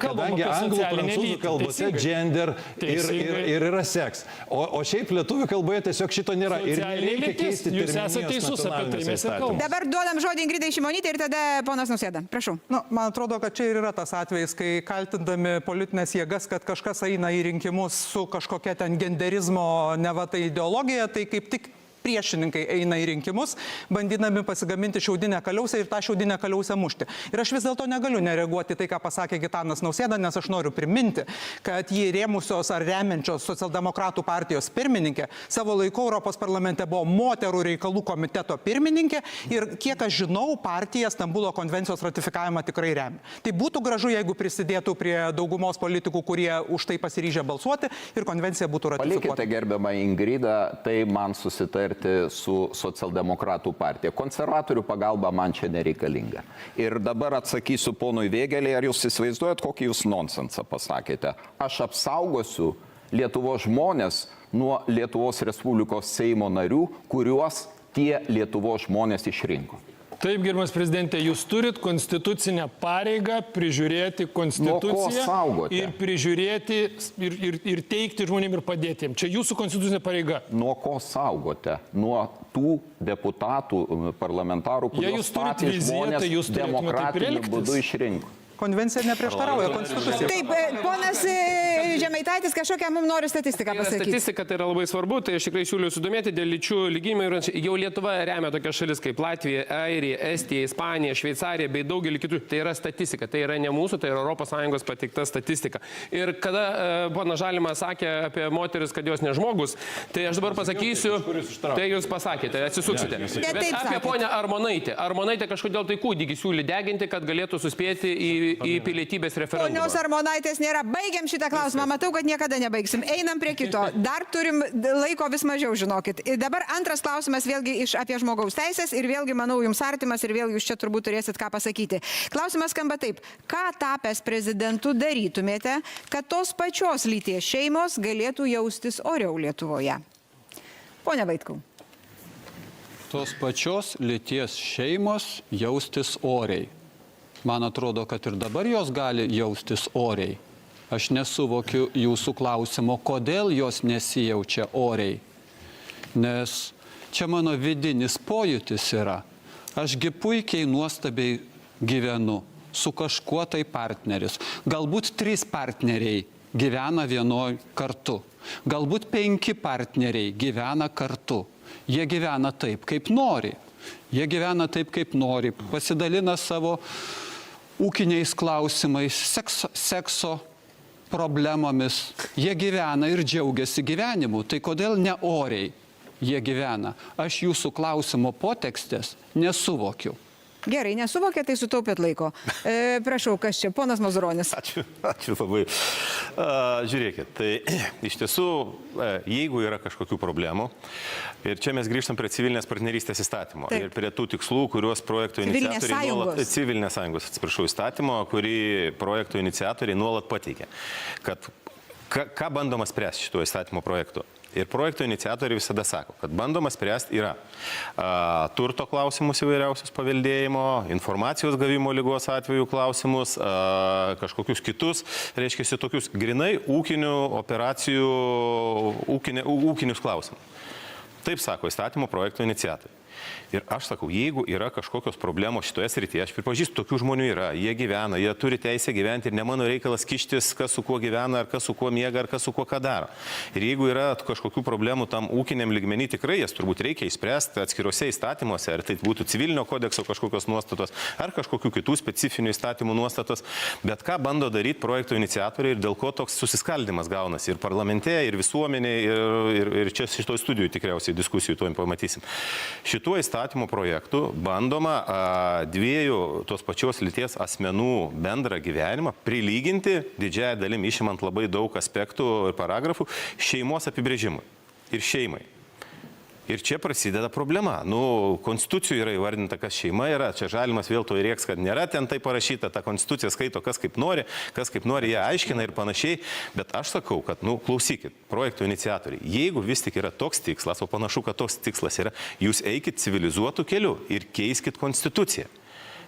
Kadangi anglų, prancūzų kalbose gender ir yra seks. O šiaip lietuvių kalboje tiesiog šito nėra. Ir nereikia keisti terminijos nacionalinės įstatymus. Dabar duodam žodį Ingridai Šimonytei ir tada ponas Nausėda. Prašau. Man atrodo, kad čia ir yra tas atvejis, kai kaltindami politinės jėgas, kad kažkas eina į rinkimus su kažkokia ten genderistinė totalitarizmo neva tai ideologija, tai kaip tik priešininkai eina į rinkimus, bandydami pasigaminti šiaudinę kaliausę ir tą šiaudinę kaliausę mušti. Ir aš vis dėlto negaliu nereaguoti tai, ką pasakė Gitanas Nausėda, nes aš noriu priminti, kad jį rėmusios ar remiančios socialdemokratų partijos pirmininkė savo laiku Europos parlamente buvo moterų reikalų komiteto pirmininkė ir kiek aš žinau, partija Stambulo konvencijos ratifikavimą tikrai remia. Tai būtų gražu, jeigu prisidėtų prie daugumos politikų, kurie už tai pasiryžę balsuoti ir konvencija būtų ratifikuota. Palikite, gerbiamą Ingridą, tai man susitarti su socialdemokratų partija. Konservatorių pagalba man čia nereikalinga. Ir dabar atsakysiu ponui Vėgėlei, ar jūs įsivaizduojat, kokį jūs nonsensą pasakėte. Aš apsaugosiu Lietuvos žmonės nuo Lietuvos Respublikos Seimo narių, kuriuos tie Lietuvos žmonės išrinko. Taip, gerbiamas prezidentė, jūs turit konstitucinę pareigą prižiūrėti konstituciją ir prižiūrėti ir teikti žmonėm ir padėti jiem. Čia jūsų konstitucinė pareiga. Nuo ko saugote? Nuo tų deputatų, parlamentarų, kuriuos patys žmonės demokratiniu būdu išrinko. Konvencija neprieštarauja konstitucijai. Taip, ponas Žemaitaitis kažkokią mums nori statistiką pasakyti. Statistika tai yra labai svarbu, tai aš tikrai siūliu sudomėti dėl lyčių lygybės. Jau Lietuva remia tokias šalis kaip Latvija, Airija, Estija, Ispanija, Šveicarija bei daugelį kitų. Tai yra statistika, tai yra ne mūsų, tai yra ES pateikta statistika. Ir kada pana Žalimas sakė apie moteris, kad jos ne žmogus, tai aš dabar pasakysiu, tai jūs pasakėte, atsisuksite. Bet apie ponę Armonaitę. Armonaitė kažkodėl tai kūdikį siūlė deginti, kad galėtų suspėti į pilietybės referendumą. Ponios Armonaitės nėra. Baigiam šitą klausimą. Matau, kad niekada nebaigsim. Einam prie kito. Dar turim laiko vis mažiau, žinokit. Ir dabar antras klausimas vėlgi apie žmogaus teisės ir vėlgi, manau, jums artimas ir vėl jūs čia turbūt turėsit ką pasakyti. Klausimas skamba taip. Ką tapęs prezidentu darytumėte, kad tos pačios lyties šeimos galėtų jaustis oriau Lietuvoje? Pone Vaitkau. Tos pačios lyties šeimos jaustis oriai. Man atrodo, kad ir dabar jos gali jaustis oriai. Aš nesuvokiu jūsų klausimo, kodėl jos nesijaučia oriai. Nes čia mano vidinis pojūtis yra. Ašgi puikiai nuostabiai gyvenu su kažkuo tai partneris. Galbūt 3 partneriai gyvena vienoj kartu. Galbūt 5 partneriai gyvena kartu. Jie gyvena taip, kaip nori. Jie gyvena taip, kaip nori. Pasidalina savo ūkiniais klausimais, sekso problemomis. Jie gyvena ir džiaugiasi gyvenimu. Tai kodėl ne oriai jie gyvena? Aš jūsų klausimo potekstės nesuvokiu. Gerai, nesuvokė, tai sutaupėt laiko. Prašau, kas čia? Ponas Mazuronis. Ačiū labai. Žiūrėkit, tai iš tiesų, jeigu yra kažkokių problemų, ir čia mes grįžtam prie civilinės partnerystės įstatymo ir prie tų tikslų, kuriuos projekto iniciatoriai civilinės sąjungos, atsiprašau, įstatymo, kurį projekto iniciatoriai nuolat pateikė. Kad ką bandoma spręsti šituo įstatymo projektu? Ir projekto iniciatoriai visada sako, kad bandoma spręsti yra turto klausimus įvairiausius paveldėjimo, informacijos gavimo ligos atveju klausimus, kažkokius kitus, reiškia, tokius grinai ūkinių operacijų, ūkinius klausimus. Taip sako įstatymo projekto iniciatoriai. Ir aš sakau, jeigu yra kažkokios problemos šitoje srityje, aš pripažįstu, tokių žmonių yra, jie gyvena, jie turi teisę gyventi ir ne mano reikalas kištis, kas su kuo gyvena, ar kas su kuo miega, ar kas su kuo ką daro. Ir jeigu yra kažkokių problemų tam ūkiniam lygmenį, tikrai jas turbūt reikia išspręsti atskiruose įstatymuose, ar tai būtų civilinio kodekso kažkokios nuostatos, ar kažkokių kitų specifinių įstatymų nuostatos, bet ką bando daryti projekto iniciatoriai ir dėl ko toks susiskaldimas gaunasi ir parlamente, ir visuomenėje, ir čia šitoj studijų tikriausiai diskusijų to pamatysim. Šituo įstatymo projektu bandoma dviejų tos pačios lyties asmenų bendrą gyvenimą prilyginti, didžiąją dalim išimant labai daug aspektų ir paragrafų, šeimos apibrėžimui ir šeimai. Ir čia prasideda problema. Konstitucijoje yra įvardinta, kas šeima yra. Čia Žalimas vėl to įrieks, kad nėra ten tai parašyta. Ta konstitucija skaito, kas kaip nori, ją aiškina ir panašiai. Bet aš sakau, kad, klausykit, projekto iniciatoriai, jeigu vis tik yra toks tikslas, o panašu, kad toks tikslas yra, jūs eikit civilizuotų kelių ir keiskit konstituciją.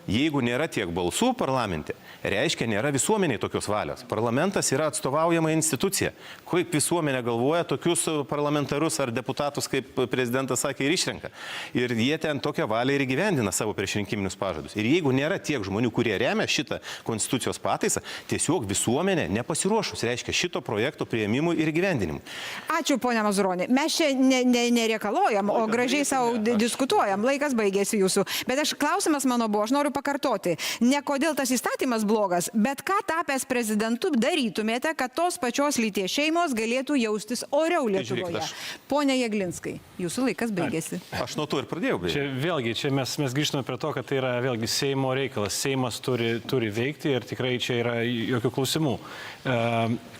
jeigu nėra tiek balsų parlamente, reiškia nėra visuomeniai tokios valios. Parlamentas yra atstovaujama institucija. Kaip visuomenė galvoja, tokius parlamentarus ar deputatus, kaip prezidentas sakė, ir išrenka. Ir jie ten tokią valią ir įgyvendina savo priešrinkiminius pažadus. Ir jeigu nėra tiek žmonių, kurie remia šitą konstitucijos pataisą, tiesiog visuomenė nepasiruošus, reiškia šito projekto priėmimui ir įgyvendinimui. Ačiū, ponia Mazuroni. Mes čia nereikalojam, o gražiai savo diskutuojam. Laikas baigėsi jūsų. Bet klausimas mano buvo, aš noriu pakartoti. Ne kodėl tas įstatymas blogas, bet ką tapęs prezidentu darytumėte, kad tos pačios lyties šeimos galėtų jaustis oriau Lietuvoje. Pone Jeglinskai, jūsų laikas baigėsi. Aš nuo to ir pradėjau. Čia vėlgi, čia mes grįžtame prie to, kad tai yra vėlgi Seimo reikalas. Seimas turi veikti ir tikrai čia yra jokių klausimų.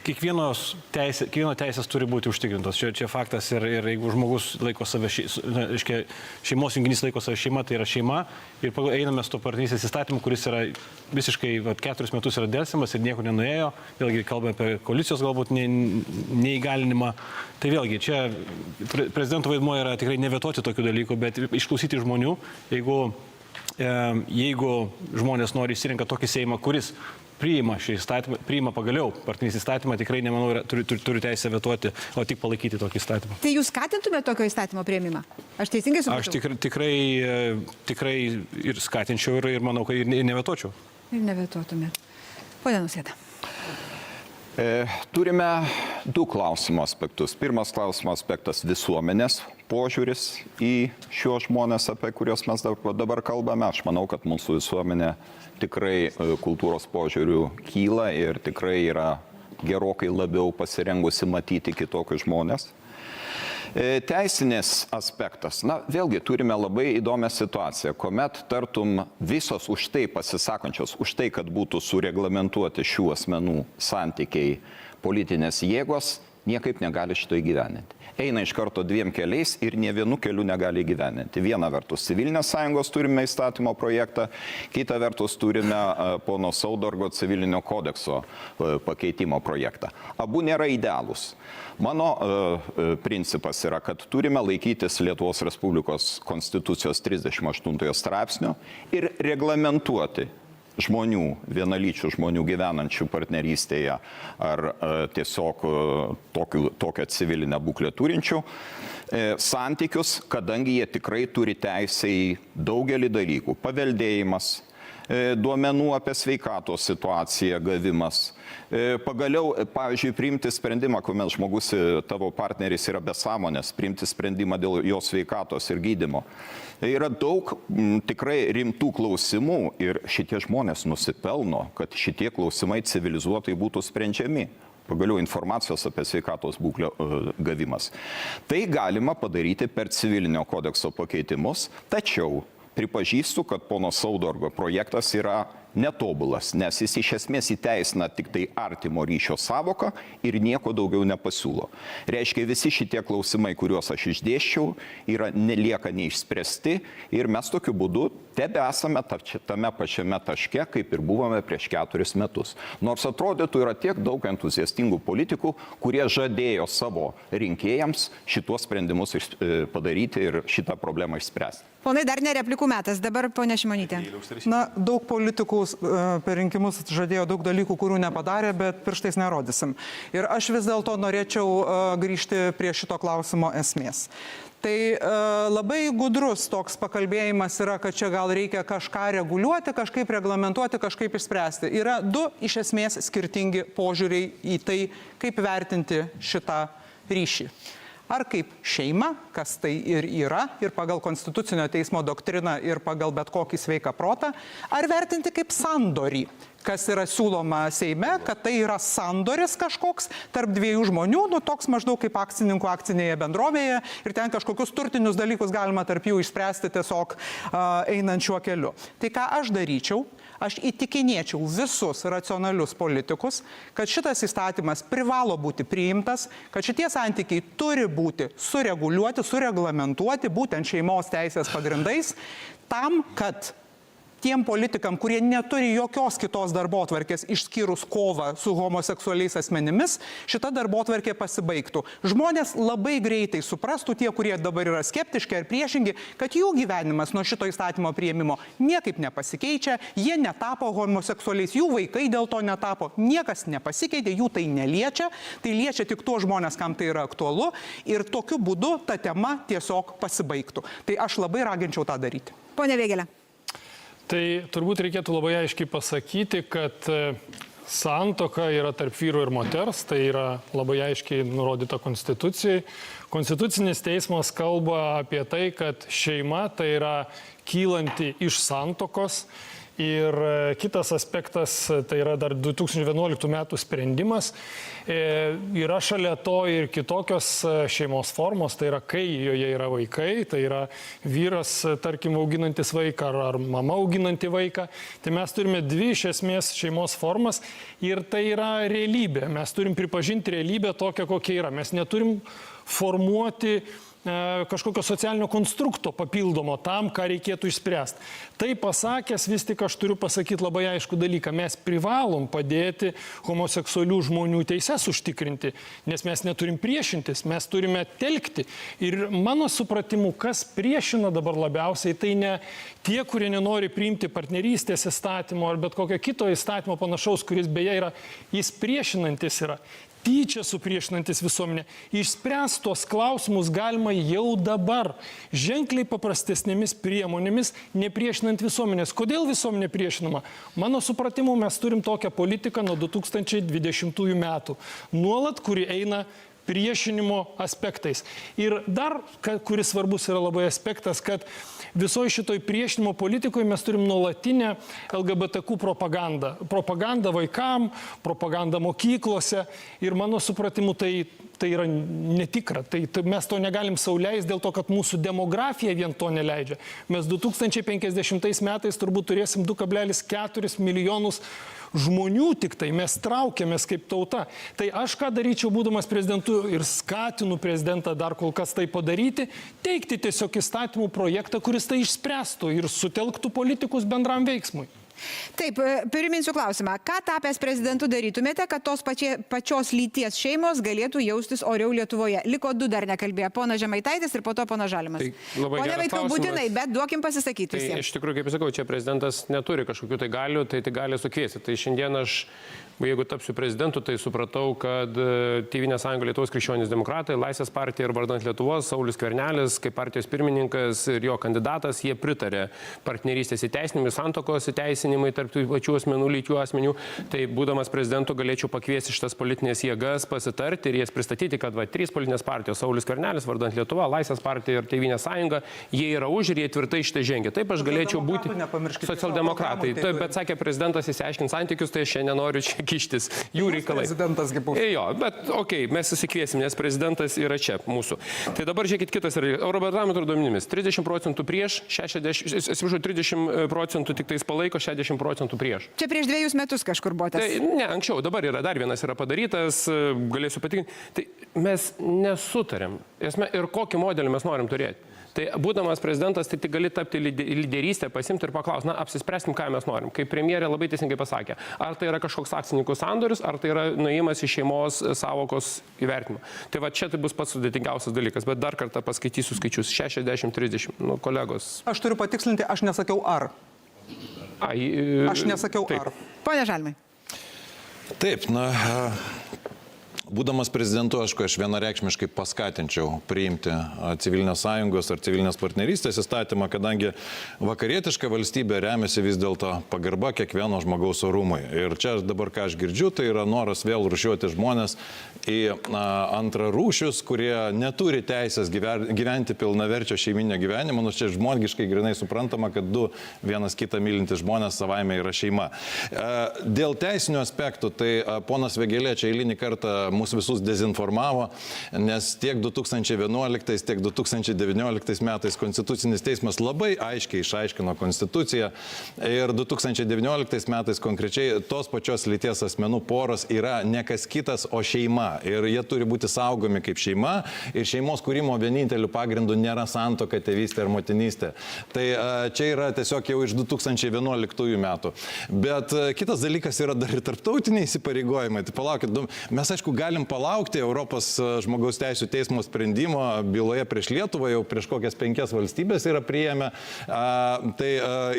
Kiekvieno teisės turi būti užtikrintos. Čia faktas ir jeigu žmogus laiko save, šeimos junginys laiko save šeima, tai yra šeima. Ir einame su to partnerystės įstatymu, kuris yra visiškai 4 metus yra dėlsimas ir nieko nenuėjo. Vėlgi kalbame apie koalicijos galbūt neįgalinimą. Tai vėlgi, čia prezidento vaidmuo yra tikrai nevetoti tokių dalykų, bet išklausyti žmonių, jeigu žmonės nori išsirinka tokį Seimą, kuris priima šį įstatymą, priima pagaliau partnerystės įstatymą, tikrai nemanau, turi teisę vetuoti, o tik palaikyti tokį įstatymą. Tai jūs skatintumėte tokio įstatymo priėmimą? Aš teisingai supratau? Aš tikrai ir skatinčiau ir manau, kad ir nevetuočiau. Ir nevetuotumėte. Pone Nausėda. Turime 2 klausimo aspektus. Pirmas klausimo aspektas - visuomenės požiūris į šiuos žmonės, apie kuriuos mes dabar kalbame. Aš manau, kad mūsų visuomenė tikrai kultūros požiūrių kyla ir tikrai yra gerokai labiau pasirengusi matyti kitokius žmonės. Teisinės aspektas. Na, vėlgi turime labai įdomią situaciją, kuomet tartum visos už tai pasisakančios, už tai, kad būtų sureglamentuoti šių asmenų santykiai politinės jėgos, niekaip negali šito įgyveninti. Eina iš karto 2 keliais ir ne vienu keliu negali įgyveninti. Viena vertus civilinės sąjungos turime įstatymo projektą, kita vertus turime pono Saudargo civilinio kodekso pakeitimo projektą. Abu nėra idealūs. Mano principas yra, kad turime laikytis Lietuvos Respublikos konstitucijos 38 straipsnio ir reglamentuoti žmonių, vienalyčių žmonių gyvenančių partnerystėje ar tiesiog tokią civilinę būklę turinčių santykius, kadangi jie tikrai turi teisę į daugelį dalykų. Paveldėjimas, duomenų apie sveikatos situaciją gavimas. Pagaliau, pavyzdžiui, priimti sprendimą, kuomet žmogus, tavo partneris yra be sąmonės, priimti sprendimą dėl jo sveikatos ir gydymo. Yra daug tikrai rimtų klausimų ir šitie žmonės nusipelno, kad šitie klausimai civilizuotai būtų sprendžiami. Pagaliau informacijos apie sveikatos būklę gavimas. Tai galima padaryti per civilinio kodekso pakeitimus, tačiau pripažįstu, kad pono Saudargo projektas yra netobulas, nes jis iš esmės įteisina tik tai artimo ryšio savoką ir nieko daugiau nepasiūlo. Reiškia, visi šitie klausimai, kuriuos aš išdėsčiau, lieka neišspręsti ir mes tokiu būdu tebe esame tame pačiame taške, kaip ir buvome prieš 4 metus. Nors atrodytų yra tiek daug entuziastingų politikų, kurie žadėjo savo rinkėjams šituos sprendimus padaryti ir šitą problemą išspręsti. Ponai, dar ne replikų metas. Dabar ponia Šimonytė. Na, daug politikų per rinkimus žadėjo daug dalykų, kurių nepadarė, bet pirštais nerodysim. Ir aš vis dėlto norėčiau grįžti prie šito klausimo esmės. Tai labai gudrus toks pakalbėjimas yra, kad čia gal reikia kažką reguliuoti, kažkaip reglamentuoti, kažkaip išspręsti. Yra 2 iš esmės skirtingi požiūriai į tai, kaip vertinti šitą ryšį. Ar kaip šeima, kas tai ir yra, ir pagal Konstitucinio teismo doktriną, ir pagal bet kokį sveiką protą, ar vertinti kaip sandorį, kas yra siūloma Seime, kad tai yra sandoris kažkoks tarp 2 žmonių, toks maždaug kaip akcininkų akcinėje bendrovėje, ir ten kažkokius turtinius dalykus galima tarp jų išspręsti tiesiog einant šiuo keliu. Tai ką aš daryčiau? Aš įtikinėčiau visus racionalius politikus, kad šitas įstatymas privalo būti priimtas, kad šitie santykiai turi būti sureguliuoti, sureglamentuoti būtent šeimos teisės pagrindais, tam, kad tiem politikam, kurie neturi jokios kitos darbotvarkės išskyrus kovą su homoseksualiais asmenimis, šita darbotvarkė pasibaigtų. Žmonės labai greitai suprastų, tie, kurie dabar yra skeptiški ar priešingi, kad jų gyvenimas nuo šito įstatymo priėmimo niekaip nepasikeičia, jie netapo homoseksualiais, jų vaikai dėl to netapo, niekas nepasikeitė, jų tai neliečia, tai liečia tik tuos žmonės, kam tai yra aktualu ir tokiu būdu ta tema tiesiog pasibaigtų. Tai aš labai raginčiau tą daryti. Pone Vėgėlė. Tai turbūt reikėtų labai aiškiai pasakyti, kad santuoka yra tarp vyro ir moters, tai yra labai aiškiai nurodyta Konstitucijai. Konstitucinis teismas kalba apie tai, kad šeima tai yra kylanti iš santuokos. Ir kitas aspektas, tai yra dar 2011 metų sprendimas, yra šalia to ir kitokios šeimos formos, tai yra kai joje yra vaikai, tai yra vyras, tarkim, auginantis vaiką ar mama auginanti vaiką. Tai mes turime dvi iš esmės šeimos formas ir tai yra realybė. Mes turim pripažinti realybę tokią, kokia yra. Mes neturim formuoti kažkokio socialinio konstrukto papildomo tam, ką reikėtų išspręsti. Tai pasakęs, vis tik aš turiu pasakyti labai aišku dalyką. Mes privalom padėti homoseksualių žmonių teises užtikrinti, nes mes neturim priešintis, mes turime telkti. Ir mano supratimu, kas priešina dabar labiausiai, tai ne tie, kurie nenori priimti partnerystės įstatymo ar bet kokio kito įstatymo panašaus, kuris beje yra, jis priešinantis yra. Tyčia supriešinantis visuomenę. Išspręsti tos klausimus galima jau dabar, ženkliai paprastesnėmis priemonėmis, nepriešinant visuomenės. Kodėl visuomenė priešinama? Mano supratimu, mes turim tokią politiką nuo 2020 metų. Nuolat, kuri eina priešinimo aspektais. Ir dar, kuris svarbus yra labai aspektas, kad visoje šitoj priešinimo politikoje mes turim nuolatinę LGBTQ propagandą. Propagandą vaikam, propagandą mokyklose ir mano supratimu tai yra netikra. Tai mes to negalim sau leisti dėl to, kad mūsų demografija vien to neleidžia. Mes 2050 metais turbūt turėsim 2,4 milijonus žmonių tik tai, mes traukiamės kaip tauta. Tai aš ką daryčiau, būdamas prezidentu ir skatinu prezidentą dar kol kas tai padaryti, teikti tiesiog įstatymų projektą, kuris tai išspręstų ir sutelktų politikus bendram veiksmui. Taip, priminsiu klausimą. Ką tapęs prezidentu darytumėte, kad tos pačios lyties šeimos galėtų jaustis oriau Lietuvoje? Liko du dar nekalbėjo, pona Žemaitaitis ir po to pona Žalimas. Pone Vaitkau, būtinai, bet duokim pasisakyti visiems. Tai iš tikrųjų, kaip sakau, čia prezidentas neturi kažkokių tai galių, tai gali sukviesti. Tai šiandien aš, jeigu tapsiu prezidentu, tai supratau, kad Tėvynės sąjunga Lietuvos krikščionys demokratai, Laisvės partija ir Vardan Lietuvos, Saulius Skvernelis, kaip partijos pirmininkas ir jo kandidatas, jie pritarė partnerystės įteisinimui, santuokos įteisinimui tarp tų pačių asmenų, lyčių asmenių. Tai būdamas prezidentu galėčiau pakviesti šitas politinės jėgas, pasitarti ir jas pristatyti, kad trys politinės partijos, Saulius Skvernelis, Vardan Lietuva, Laisvės partija ir Tėvynės sąjunga, jie yra už ir jie tvirtai šitą žengia. Taip aš galėčiau būti socialdemokratai. Bet sakė prezidentas, įsiaiškins santykius, tai aš šiandien noriu čia kištis jų reikalai. Prezidentas kaip bus. Jo, bet mes susikviesim, nes prezidentas yra čia mūsų. Tai dabar žiūrėkit kitas yra. Eurobarometro duomenimis 30% prieš, 30% tik tais palaiko, 60% prieš. Čia prieš 2 metus kažkur buvo tas. Tai ne, anksčiau, dabar yra dar vienas yra padarytas, galėsiu patikinti. Tai mes nesutarėm. Ir kokį modelį mes norim turėti. Tai būdamas prezidentas, tai tik gali tapti lyderystę, pasimti ir paklausti, apsispręskim, ką mes norim. Kaip premjerė labai teisingai pasakė, ar tai yra kažkoks akcininkų sandoris, ar tai yra nuėjimas į šeimos sąvokos įvertinimą. Tai va čia tai bus pats sudėtingiausias dalykas, bet dar kartą paskaitysiu skaičius 60-30, kolegos. Aš turiu patikslinti, aš nesakiau ar. Aš nesakiau ar. Pone Žalimai. Taip, būdamas prezidentu, aš vienareikšmiškai paskatinčiau priimti civilinės sąjungos ar civilinės partnerystės įstatymą, kadangi vakarietiška valstybė remiasi vis dėlto pagarba kiekvieno žmogaus orumui. Ir čia dabar, ką aš girdžiu, tai yra noras vėl rūšiuoti žmonės į antrarūšius, kurie neturi teisės gyventi pilnaverčio šeiminio gyvenimo, nors čia žmogiškai grinai suprantama, kad du vienas kitą mylintys žmonės savaime yra šeima. Dėl teisinių aspektų, tai ponas Vėgėlė čia eilinį kartą mūsų visus dezinformavo, nes tiek 2011, tiek 2019 metais Konstitucinis teismas labai aiškiai išaiškino Konstituciją ir 2019 metais konkrečiai tos pačios lyties asmenų poros yra ne kas kitas, o šeima. Ir jie turi būti saugomi kaip šeima ir šeimos kūrimo vieninteliu pagrindu nėra santuoka, tėvystė ar motinystė. Tai čia yra tiesiog jau iš 2011 metų. Bet kitas dalykas yra dar ir tarptautiniai įsipareigojimai. Tai palaukit, mes aišku galim palaukti Europos žmogaus teisų teismo sprendimo byloje prieš Lietuvą, jau prieš kokias 5 valstybės yra priėmę. Tai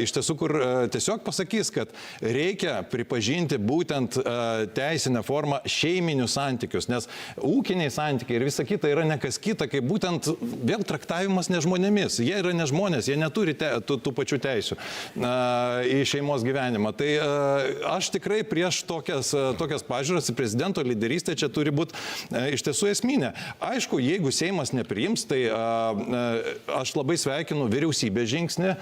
iš tiesų, kur tiesiog pasakys, kad reikia pripažinti būtent teisinę formą šeiminius santykius, nes ūkiniai santykiai ir visa kita yra ne kas kita, kaip būtent vėl traktavimas nežmonėmis. Jie yra nežmonės, jie neturi tų pačių teisių į šeimos gyvenimą. Tai aš tikrai prieš tokias pažiūras į prezidento lyderystę čia turi būti iš tiesų esminė. Aišku, jeigu Seimas nepriims, tai aš labai sveikinu vyriausybės žingsnį,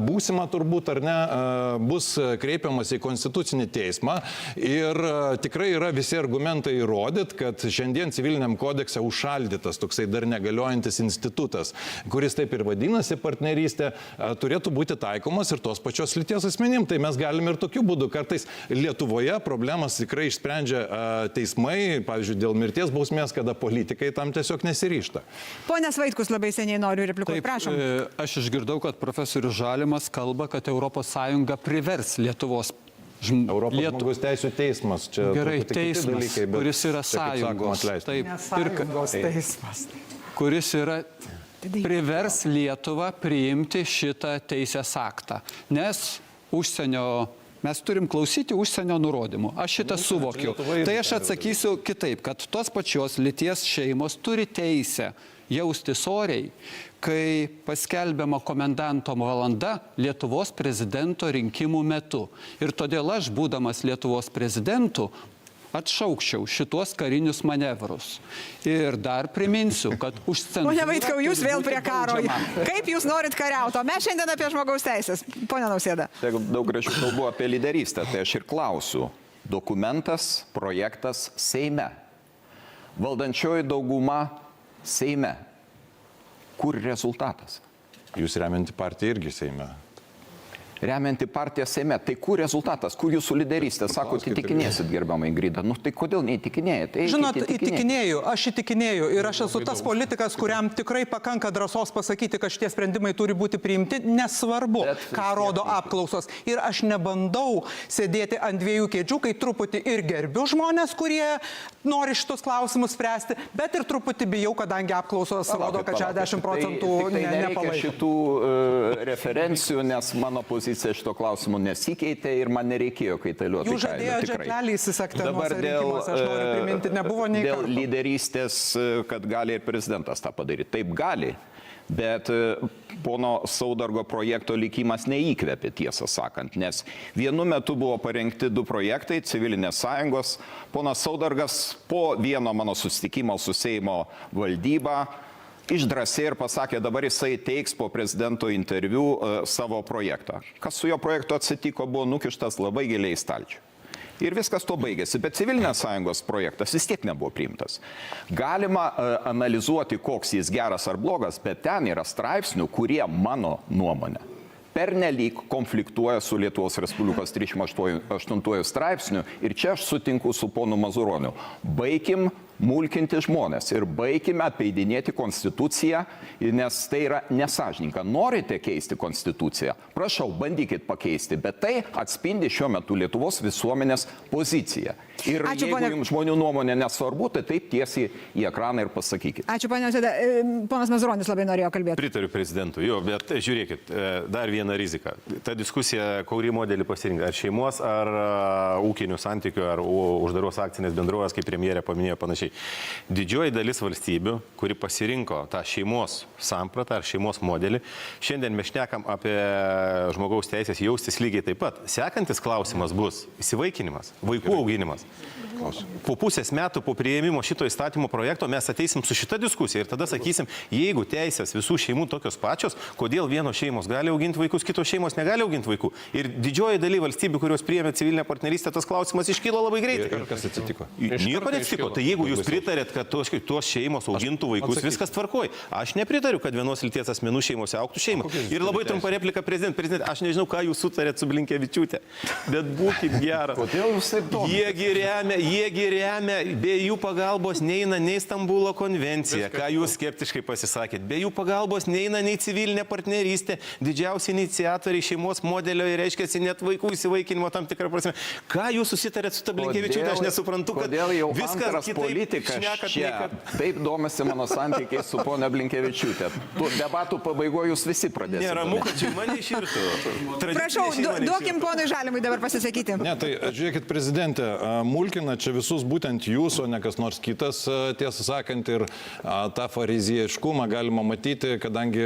būsimą turbūt ar ne, bus kreipiamas į Konstitucinį teismą ir tikrai yra visi argumentai įrodyt, kad šiandien civiliniam kodekse užšaldytas toksai dar negaliojantis institutas, kuris taip ir vadinasi partnerystė, turėtų būti taikomas ir tos pačios lyties asmenim. Tai mes galim ir tokiu būdu. Kartais Lietuvoje problemas tikrai išsprendžia teismai, pavyzdžiui, dėl mirties bausmės, kada politikai tam tiesiog nesiryžta. Ponas Vaitkus labai seniai noriu replikuoti, prašom. Aš išgirdau, kad profesorius Žalimas kalba, kad ES privers Lietuvos žmogaus teisų teismas. Čia gerai, teismas, dalykai, bet, kuris yra sąjungos. Taip, sąjungos teismas. Kuris yra privers Lietuvą priimti šitą teisės aktą. Nes mes turim klausyti užsienio nurodymų. Aš šitą suvokiu. Tai aš atsakysiu kitaip, kad tos pačios lyties šeimos turi teisę jaustis oriai, kai paskelbiama komendanto valanda Lietuvos prezidento rinkimų metu. Ir todėl aš, būdamas Lietuvos prezidentu, atšaukčiau šitos karinius manevrus. Ir dar priminsiu, kad už cenzūrą... Pone Vaitkau, jūs vėl prie karo. Kaip jūs norit kariauti? O mes šiandien apie žmogaus teisės. Pone Nausėda. Daug gražių kalbų apie lyderystę, tai aš ir klausiu. Dokumentas, projektas Seime. Valdančioji dauguma Seime. Kur rezultatas? Jūs remianti partiją irgi Seime. Remianti partiją Seime. Tai kur rezultatas? Kur jūsų lyderystė? Sakot, įtikinėsit, gerbiamą Ingridą. Nu, tai kodėl neįtikinėjate? Žinot, aš įtikinėju ir aš esu tas politikas, kuriam tikrai pakanka drąsos pasakyti, kad šitie sprendimai turi būti priimti, nesvarbu, ką rodo apklausos. Ir aš nebandau sėdėti ant dviejų kėdžių, kai truputį ir gerbiu žmonės, kurie nori šitus klausimus spręsti, bet ir truputį bijau, kadangi apklausos rodo, kad 60% nepalaiko. Šitų referencijų, nes mano pozicija šito klausimu nesikeitė ir man nereikėjo kaitaliuoti. Jūs žadėjote ženklelį įsisakti nuose rinkimuose, aš noriu priminti, nebuvo nei karto. Dėl lyderystės, kad gali ir prezidentas tą padaryti. Taip gali, bet pono Saudargo projekto likimas neįkvėpė, tiesą sakant, nes vienu metu buvo parengti 2 projektai civilinės sąjungos. Ponas Saudargas po vieno mano susitikimo su Seimo valdyba išdrąsiai ir pasakė, dabar jisai teiks po prezidento interviu savo projektą. Kas su jo projektu atsitiko, buvo nukištas labai giliai į stalčių. Ir viskas to baigėsi, bet civilinės sąjungos projektas vis tiek nebuvo priimtas. Galima analizuoti, koks jis geras ar blogas, bet ten yra straipsnių, kurie, mano nuomonė, pernelyg konfliktuoja su Lietuvos Respublikos 38 straipsniu. Ir čia aš sutinku su ponu Mazuroniu. Baikim mulkinti žmonės ir baigime apeidinėti konstituciją, nes tai yra nesąžininga. Norite keisti konstituciją? Prašau, bandykit pakeisti, bet tai atspindi šiuo metu Lietuvos visuomenės poziciją. Ir Ačiū, jeigu jums žmonių nuomonė nesvarbu, tai taip tiesiai į ekraną ir pasakykit. Ačiū, ponia Nausėda. Ponas Mazuronis labai norėjo kalbėti. Pritariu prezidentui, jo, bet žiūrėkit, dar viena rizika. Ta diskusija, kurį modelį pasirinka, ar šeimos, ar ūkinių santykių, ar uždaros akcinės bendrovės, kaip premjerė paminėjo panašiai. Didžioji dalis valstybių, kuri pasirinko tą šeimos sampratą ar šeimos modelį, šiandien mes šnekam apie žmogaus teisės jaustis lygiai taip pat. Sekantis klausimas bus įsivaikinimas, vaikų auginimas. Po pusės metų po priėmimo šito įstatymo projekto mes ateisim su šita diskusija ir tada sakysim, jeigu teisės visų šeimų tokios pačios, kodėl vienos šeimos gali auginti vaikus, kitos šeimos negali auginti vaikų. Ir didžioji daly valstybių, kurios priėmė civilinę partnerystę, tas klausimas iškilo labai greitai. Ir kas atsitiko? Nieko neatsitiko. Tai jeigu jūs pritarėt, kad tos šeimos augintų vaikus, viskas tvarkoj. Aš nepritariu, kad vienos lyties asmenų šeimose augtų šeima. Ir labai trumpa replika, prezident, aš nežinau, ką jūs sutarėt su Blinkevičiūte, bet būkit geras. Kodėl jūs taip domite? Jie remia, be jų pagalbos neina nei Stambulo konvencija, ką jūs skeptiškai pasisakėt. Be jų pagalbos neina nei civilinė partnerystė, didžiausi iniciatoriai šeimos modelio ir reiškia net vaikų įsivaikinimo tam tikrą prasme. Ką jūs susitarėt su ta Blinkevičiūte, aš nesuprantu, kad kodėl jau viskas politikas čia taip domisi mano santykiai su ponia Blinkevičiūte. Tų debatų pabaigoje jūs visi pradėsite. Neramu, kad čia mane iširtų. Prašau, duokim ponui Žalimui dabar pasisakyti. Ne, tai žiūrėkit, prezidentė, mulkina čia visus būtent jūs, o ne kas nors kitas, tiesą sakant, ir tą fariziejiškumą galima matyti, kadangi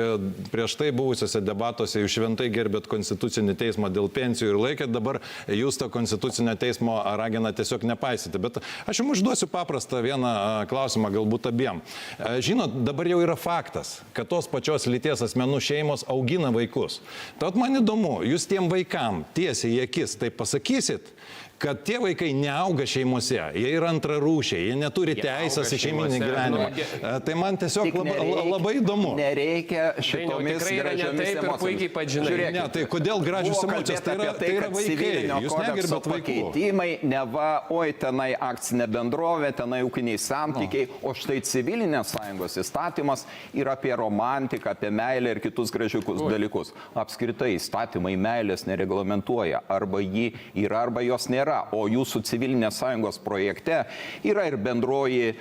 prieš tai buvusiuose debatuose jūs šventai gerbėt konstitucinį teismą dėl pensijų ir laikėt, dabar jūs to konstitucinio teismo raginą tiesiog nepaisyti. Bet aš jums užduosiu paprastą vieną klausimą, galbūt abiem. Žinot, dabar jau yra faktas, kad tos pačios lyties asmenų šeimos augina vaikus. Tad man įdomu, jūs tiem vaikam tiesiai į akis tai pasakysit, kad tie vaikai neauga šeimose, jie yra antrarūšiai, jie neturi teisės į šeiminį gyvenimą. Tai man tiesiog labai įdomu. Nereikia šitomis gražiomis emocijomis. Ne, tai kodėl gražios emocijos? Tai yra vaikai. Jūs negerbėt vaikų. Pakeitimai, neva, oi, tenai akcinė bendrovė, tenai ūkiniai santykiai, o štai civilinės sąjungos įstatymas yra apie romantiką, apie meilę ir kitus gražiukus dalykus. Apskritai įstatymai meilės nereglamentuoja. Arba ji yra, arba jos nėra. O jūsų civilinės sąjungos projekte yra ir bendroji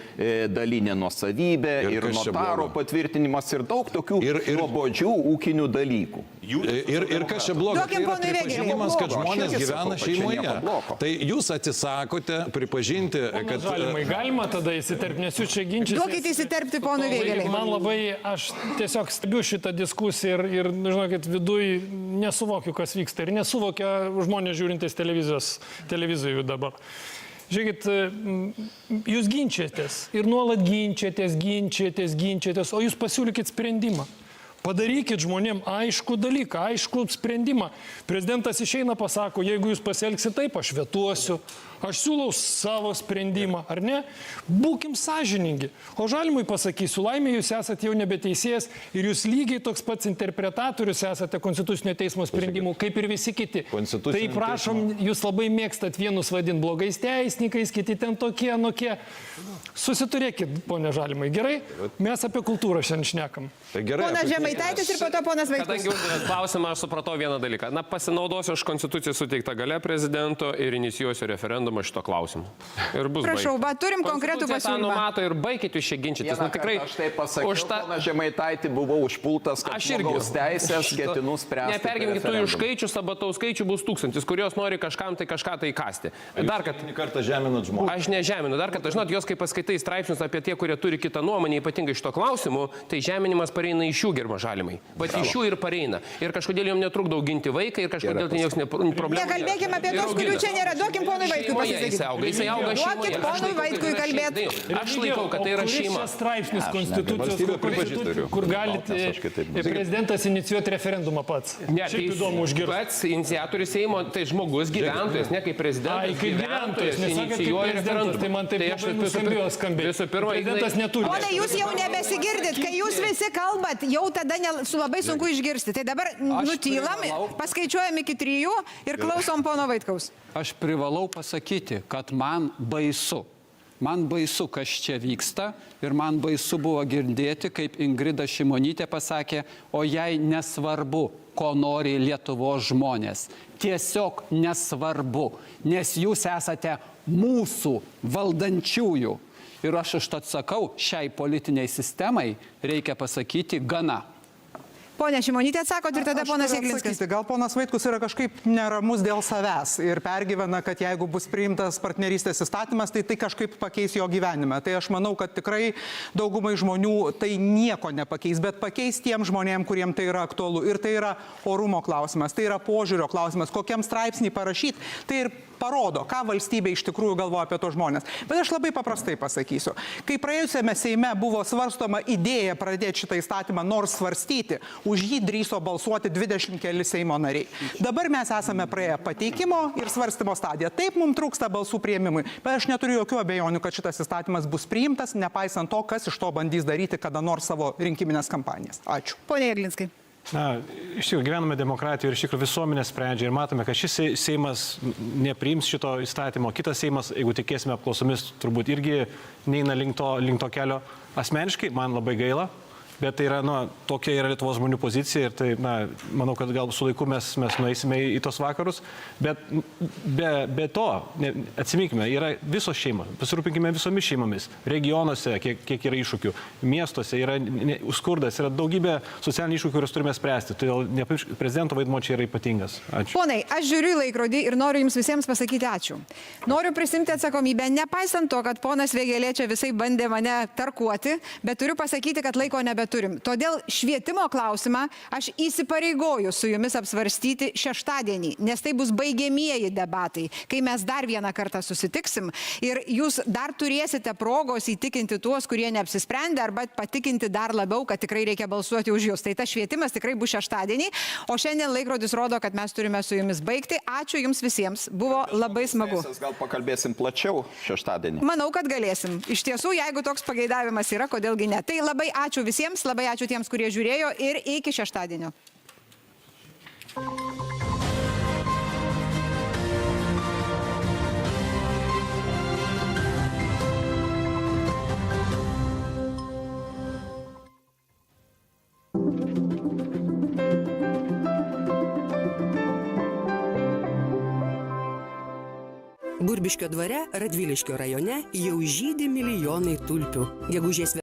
dalinė nuosavybė, ir notaro patvirtinimas, ir daug tokių nuobodžių ūkinių dalykų. Ir kas čia blogo? Tai yra pripažinimas, kad žmonės gyvena šeimoje. Tai jūs atsisakote pripažinti, kad... Žalimai, galima tada įsiterpti, nes jūs čia ginčysite. Duokite įsiterpti ponui Vėgėlei. Man labai, aš tiesiog stebiu šitą diskusiją ir žinokit, viduj nesuvokiu, kas vyksta. Ir nesuvokia žmonės žiūrintys televizijų dabar. Žiūrėkit, jūs ginčiatės ir nuolat ginčiatės, o jūs pasiūlykit sprendimą. Padarykit žmonėm aišku dalyką, aišku sprendimą. Prezidentas išeina, pasako, jeigu jūs pasielgsit taip, aš vetuosiu, aš siūlau savo sprendimą, ar ne? Būkim sąžiningi. O Žalimui pasakysiu, laimė, jūs esate jau nebeteisėjas ir jūs lygiai toks pats interpretatorius esate Konstitucinio teismo sprendimų, kaip ir visi kiti. Tai prašom, jūs labai mėgstat vienus vadinti blogais teisininkais, kiti ten tokie, anokie. Susiturėkit, ponia Žalimai, gerai? Mes apie kultūrą šiandien šnekam. Tai gerai. Ponas Žemaitaitis ir po to ponas Vaitkus. Kadangi uždavėt klausimą, aš supratau vieną dalyką. Na, pasinaudosiu aš Konstitucijai suteiktą galę prezidento ir inicijuosiu referendumą šito klausimu. Ir bus Prašau, bet turim konkretų pasiūlymą. pasiūlymą. Numato ir baikit jūs čia ginčytis. Na, tikrai, aš tai pasakiau, ponas Žemaitaitį buvau užpultas, kad žmogaus teisės ketinu spręsti. Nepergimkit tų skaičių, sabatau skaičių bus 1000, kurios nori kažkam tai kažką tai įkasti. Dar kartą žeminat žmogų. Aš nežeminu. Dar kartą, žinot, jos kai paskaitai straipsnius apie tie, kurie turi kitą nuomonę, ypatingai šito klausimu, tai žeminimas pareina iš jų, gerbiamas Žalimai. Bet iš jų ir pareina. Ir kažkodėl jom netrukdo auginti vaiką ir kažkodėl tai joks problemų. Nekalbėkime apie tos, kurių čia nėra. Duokim ponui Vaitkui pasisakyti. Jisai auga šeimoje. Duokit ponui Vaitkui kalbėti. Aš laikau, kad tai yra šeima. Straipsnis Konstitucijos, kur galite prezidentas inicijuoti referendumą pats. Šiaip įdomu užgirti. Pats iniciatorius Seimo, tai žmogus, gyventojas, ne kaip prezidentas. Kaip gyventojas, inicijuoja referendumą. Tai man taip labai nuskambėjo skambėti. Visų pirma, prezidentas neturi. Ponai, jūs jau nebesigirdit, kai jūs visi kalbat, jau tada labai sunku išgirsti. Tai dabar nutylam, paskaičiuojam iki 3 ir klausom pono Vaitkaus. Aš privalau pasakyti, kad man baisu. Man baisu, kas čia vyksta ir man baisu buvo girdėti, kaip Ingrida Šimonytė pasakė, o jai nesvarbu, ko nori Lietuvos žmonės. Tiesiog nesvarbu, nes jūs esate mūsų valdančiųjų. Ir aš atsakau, šiai politiniai sistemai reikia pasakyti gana. Pone Šimonytė atsakot ir tada ponas Jeglinskas. Gal ponas Vaitkus yra kažkaip neramus dėl savęs ir pergyvena, kad jeigu bus priimtas partnerystės įstatymas, tai kažkaip pakeis jo gyvenimą. Tai aš manau, kad tikrai daugumai žmonių tai nieko nepakeis, bet pakeis tiem žmonėm, kuriem tai yra aktualu. Ir tai yra orumo klausimas, tai yra požiūrio klausimas, kokiam straipsnį parašyti. Tai ir parodo, ką valstybė iš tikrųjų galvoja apie tos žmonės. Bet aš labai paprastai pasakysiu. Kai praėjusiame Seime buvo svarstoma idėja pradėti šitą įstatymą nors svarstyti, už jį drįso balsuoti 20 keli Seimo nariai. Dabar mes esame praėję pateikimo ir svarstymo stadiją. Taip, mums trūksta balsų priėmimui, bet aš neturiu jokių abejonių, kad šitas įstatymas bus priimtas, nepaisant to, kas iš to bandys daryti kada nors savo rinkiminės kampanijas. Ačiū. Pone Jeglinskai. Na, iš tikrųjų gyvename demokratijoje ir iš tikrųjų visuomenė sprendžia ir matome, kad šis Seimas nepriims šito įstatymo. Kitas Seimas, jeigu tikėsime apklausomis, turbūt irgi neina link to kelio. Asmeniškai man labai gaila, bet tai yra, tokia yra Lietuvos žmonių pozicija ir tai, manau, kad gal su laiku mes nueisime į tos vakarus, bet be to, atsiminkime, yra visos šeimos, pasirūpinkime visomis šeimomis, regionuose, kiek yra iššūkių, miestuose yra skurdas, yra daugybė socialinių iššūkių, kuriuos turime spręsti, todėl prezidento vaidmuo čia yra ypatingas. Ačiū. Ponai, aš žiūriu į laikrodį ir noriu jums visiems pasakyti ačiū. Noriu prisimti atsakomybę, nepaisant to, kad ponas Vėgėlė čia visai bandė mane tarkuoti, bet turiu pasakyti, kad laiko nebeturim. Todėl švietimo klausimą aš įsipareigoju su jumis apsvarstyti šeštadienį, nes tai bus baigiamieji debatai, kai mes dar vieną kartą susitiksim ir jūs dar turėsite progos įtikinti tuos, kurie neapsisprendė, arba patikinti dar labiau, kad tikrai reikia balsuoti už jūs. Tai tas švietimas tikrai bus šeštadienį, o šiandien laikrodis rodo, kad mes turime su jumis baigti. Ačiū jums visiems, buvo labai smagu. Gal pakalbėsim plačiau šeštadienį? Manau, kad galėsim. Iš tiesų, jeigu toks pageidavimas yra, kodėlgi ne. Tai labai ačiū visiems. Labai ačiū tiems, kurie žiūrėjo ir iki šeštadienio. Burbiškio dvare Radviliškio rajone jau žydi milijonai tulpių. Gegužės